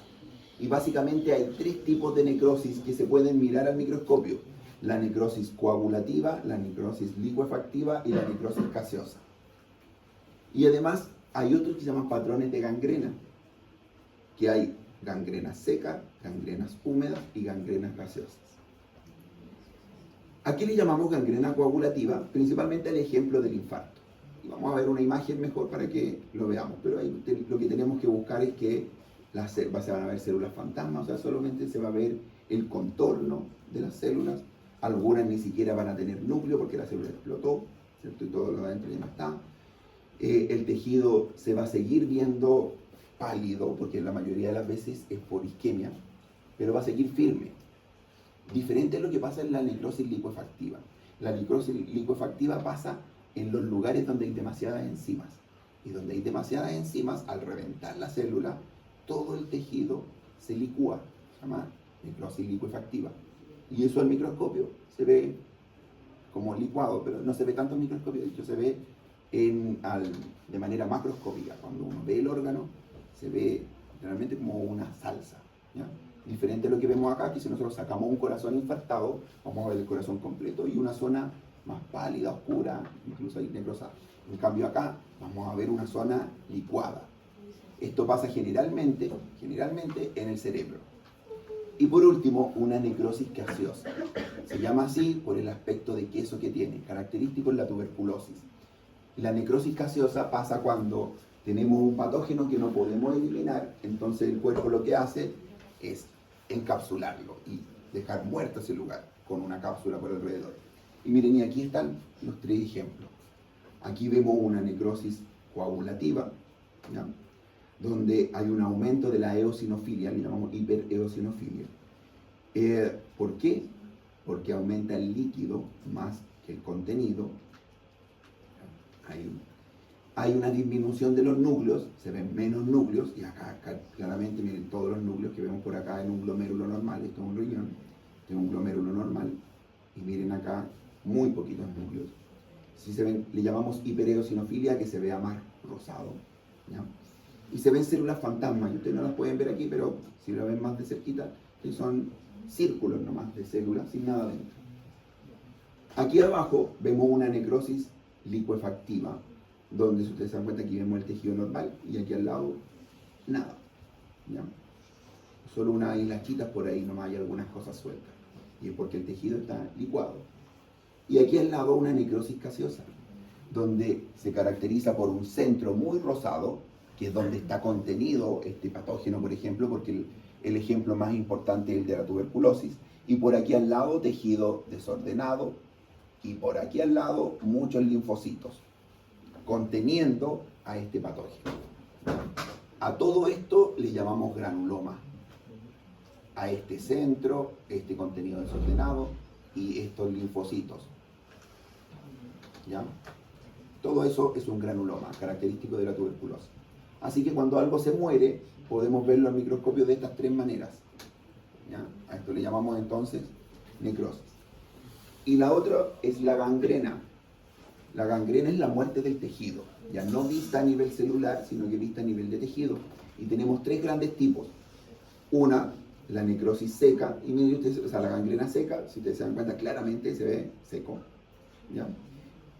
Y básicamente hay 3 tipos de necrosis que se pueden mirar al microscopio: la necrosis coagulativa, la necrosis licuefactiva y la necrosis gaseosa. Y además hay otros que se llaman patrones de gangrena, que hay gangrenas secas, gangrenas húmedas y gangrenas gaseosas. Aquí le llamamos gangrena coagulativa, principalmente el ejemplo del infarto. Y vamos a ver una imagen mejor para que lo veamos, pero ahí lo que tenemos que buscar es que se van a ver células fantasmas, o sea, solamente se va a ver el contorno de las células. Algunas ni siquiera van a tener núcleo porque la célula explotó, ¿cierto? Y todo lo de adentro ya no está. El tejido se va a seguir viendo pálido, porque la mayoría de las veces es por isquemia, pero va a seguir firme. Diferente es lo que pasa en la necrosis licuefactiva. La necrosis licuefactiva pasa en los lugares donde hay demasiadas enzimas. Y donde hay demasiadas enzimas, al reventar la célula, todo el tejido se licúa. Se llama necrosis licuefactiva. Y eso al microscopio se ve como licuado, pero no se ve tanto en microscopio, de hecho se ve de manera macroscópica. Cuando uno ve el órgano, se ve realmente como una salsa, ¿ya? Diferente a lo que vemos acá, que si nosotros sacamos un corazón infartado, vamos a ver el corazón completo y una zona más pálida, oscura, incluso ahí necrosada. En cambio acá vamos a ver una zona licuada. Esto pasa generalmente en el cerebro. Y por último, una necrosis gaseosa. Se llama así por el aspecto de queso que tiene, característico en la tuberculosis. La necrosis gaseosa pasa cuando tenemos un patógeno que no podemos eliminar, entonces el cuerpo lo que hace es encapsularlo y dejar muerto ese lugar con una cápsula por alrededor. Y miren, y aquí están los 3 ejemplos. Aquí vemos una necrosis coagulativa, ¿ya? Donde hay un aumento de la eosinofilia, le llamamos hipereosinofilia. ¿Por qué? Porque aumenta el líquido más que el contenido. Hay una disminución de los núcleos, se ven menos núcleos, y acá claramente miren todos los núcleos que vemos por acá en un glomérulo normal. Esto es un riñón, este es un glomérulo normal, y miren acá muy poquitos núcleos. Si se ven, le llamamos hipereosinofilia, que se vea más rosado, ¿ya? Y se ven células fantasmas, y ustedes no las pueden ver aquí, pero si la ven más de cerquita, que son círculos nomás de células sin nada dentro. Aquí abajo vemos una necrosis licuefactiva, donde si ustedes se dan cuenta, aquí vemos el tejido normal y aquí al lado nada, ¿ya? Solo unas hilachitas por ahí nomás, hay algunas cosas sueltas, y es porque el tejido está licuado. Y aquí al lado una necrosis gaseosa, donde se caracteriza por un centro muy rosado, que es donde está contenido este patógeno, por ejemplo, porque el ejemplo más importante es el de la tuberculosis, y por aquí al lado tejido desordenado, y por aquí al lado muchos linfocitos, conteniendo a este patógeno. A todo esto le llamamos granuloma. A este centro, este contenido desordenado y estos linfocitos. ¿Ya? Todo eso es un granuloma, característico de la tuberculosis. Así que cuando algo se muere, podemos verlo al microscopio de estas tres maneras. ¿Ya? A esto le llamamos entonces necrosis. Y la otra es la gangrena. La gangrena es la muerte del tejido, ya no vista a nivel celular, sino que vista a nivel de tejido. Y tenemos tres grandes tipos. Una, la necrosis seca, y miren ustedes, o sea, la gangrena seca, si ustedes se dan cuenta claramente se ve seco, ¿ya?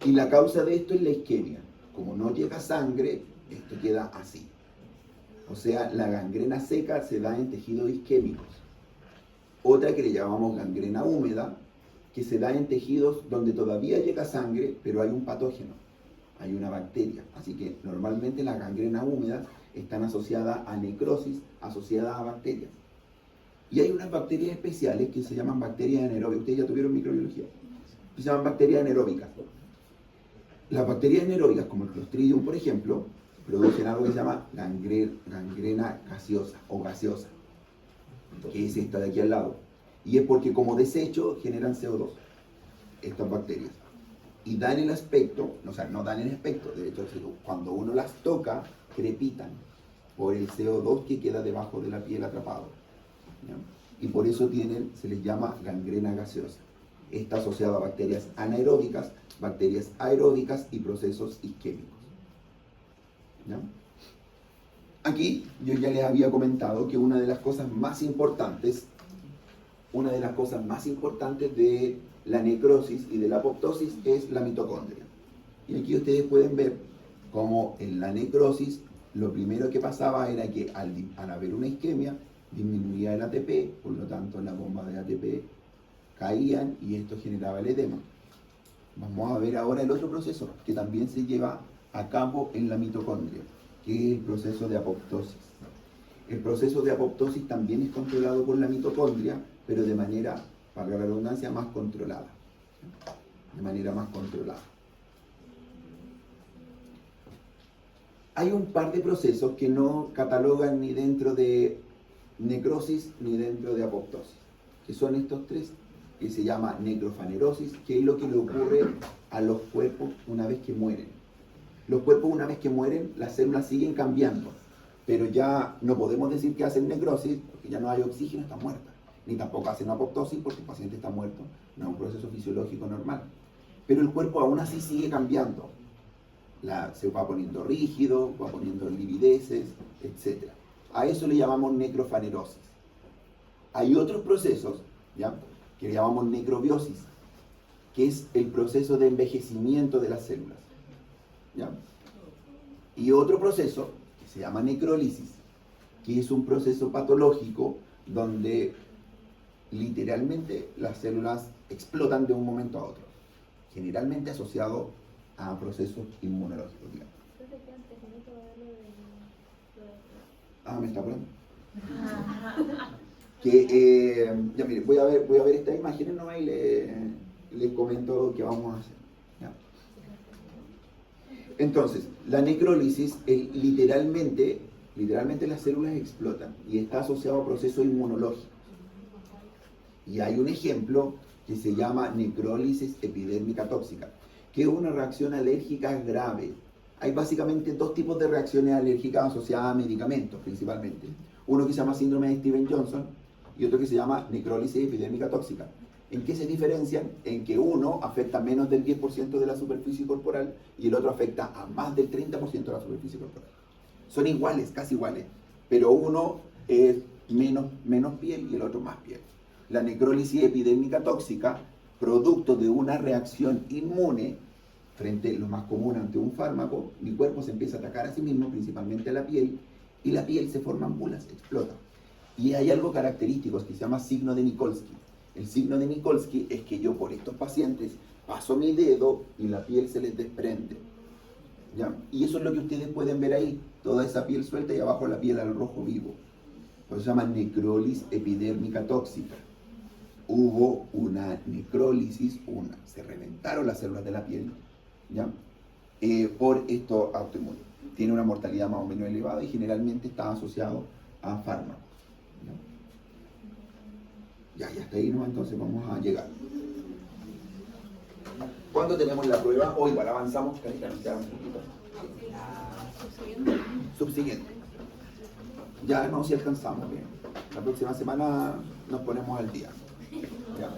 Y la causa de esto es la isquemia. Como no llega sangre, esto queda así. O sea, la gangrena seca se da en tejidos isquémicos. Otra que le llamamos gangrena húmeda, que se da en tejidos donde todavía llega sangre, pero hay un patógeno, hay una bacteria. Así que normalmente las gangrenas húmedas están asociadas a necrosis, asociadas a bacterias. Y hay unas bacterias especiales que se llaman bacterias anaeróbicas. Ustedes ya tuvieron microbiología. Se llaman bacterias anaeróbicas. Las bacterias anaeróbicas, como el Clostridium, por ejemplo, producen algo que se llama gangrena gaseosa o gaseosa, que es esta de aquí al lado. Y es porque como desecho generan CO2, estas bacterias. Y dan el aspecto, o sea, no dan el aspecto, de hecho, cuando uno las toca, crepitan por el CO2 que queda debajo de la piel atrapado, ¿ya? Y por eso se les llama gangrena gaseosa. Está asociada a bacterias anaeróbicas, bacterias aeróbicas y procesos isquémicos, ¿ya? Aquí yo ya les había comentado que una de las cosas más importantes de la necrosis y de la apoptosis es la mitocondria. Y aquí ustedes pueden ver cómo en la necrosis lo primero que pasaba era que al haber una isquemia disminuía el ATP, por lo tanto las bombas de ATP caían y esto generaba el edema. Vamos a ver ahora el otro proceso que también se lleva a cabo en la mitocondria, que es el proceso de apoptosis. El proceso de apoptosis también es controlado por la mitocondria, pero de manera, valga la redundancia, más controlada. De manera más controlada. Hay un par de procesos que no catalogan ni dentro de necrosis ni dentro de apoptosis, que son estos tres, que se llama necrofanerosis, que es lo que le ocurre a los cuerpos una vez que mueren. Los cuerpos una vez que mueren, las células siguen cambiando, pero ya no podemos decir que hacen necrosis, porque ya no hay oxígeno, está muerta. Ni tampoco hacen apoptosis, porque el paciente está muerto, no es un proceso fisiológico normal. Pero el cuerpo aún así sigue cambiando. Se va poniendo rígido, va poniendo livideces, etc. A eso le llamamos necrofanerosis. Hay otros procesos, ¿ya?, que le llamamos necrobiosis, que es el proceso de envejecimiento de las células, ¿ya? Y otro proceso que se llama necrólisis, que es un proceso patológico donde literalmente las células explotan de un momento a otro, generalmente asociado a procesos inmunológicos, digamos. ¿Me está hablando? Ya mire, voy a ver estas imágenes nomás y les comento lo que vamos a hacer, ¿ya? Entonces, la necrólisis es literalmente las células explotan y está asociado a procesos inmunológicos. Y hay un ejemplo que se llama necrólisis epidérmica tóxica, que es una reacción alérgica grave. Hay básicamente dos tipos de reacciones alérgicas asociadas a medicamentos, principalmente. Uno que se llama síndrome de Stevens-Johnson y otro que se llama necrólisis epidérmica tóxica. ¿En qué se diferencian? En que uno afecta menos del 10% de la superficie corporal y el otro afecta a más del 30% de la superficie corporal. Son iguales, casi iguales, pero uno es menos piel y el otro más piel. La necrólisis epidérmica tóxica, producto de una reacción inmune frente a lo más común ante un fármaco, mi cuerpo se empieza a atacar a sí mismo, principalmente a la piel, y la piel se forman bulas, explota. Y hay algo característico que se llama signo de Nikolsky. El signo de Nikolsky es que yo por estos pacientes paso mi dedo y la piel se les desprende. ¿Ya? Y eso es lo que ustedes pueden ver ahí, toda esa piel suelta y abajo la piel al rojo vivo. Pues se llama necrólisis epidérmica tóxica. Hubo una necrólisis, se reventaron las células de la piel, ¿ya? Por esto autoinmune. Tiene una mortalidad más o menos elevada y generalmente está asociado a fármacos. Ya hasta ahí no, entonces vamos a llegar. ¿Cuándo tenemos la prueba? O igual avanzamos, carita, nos queda un poquito. Subsiguiente. Ya no, si alcanzamos bien. La próxima semana nos ponemos al día. ¿Ya?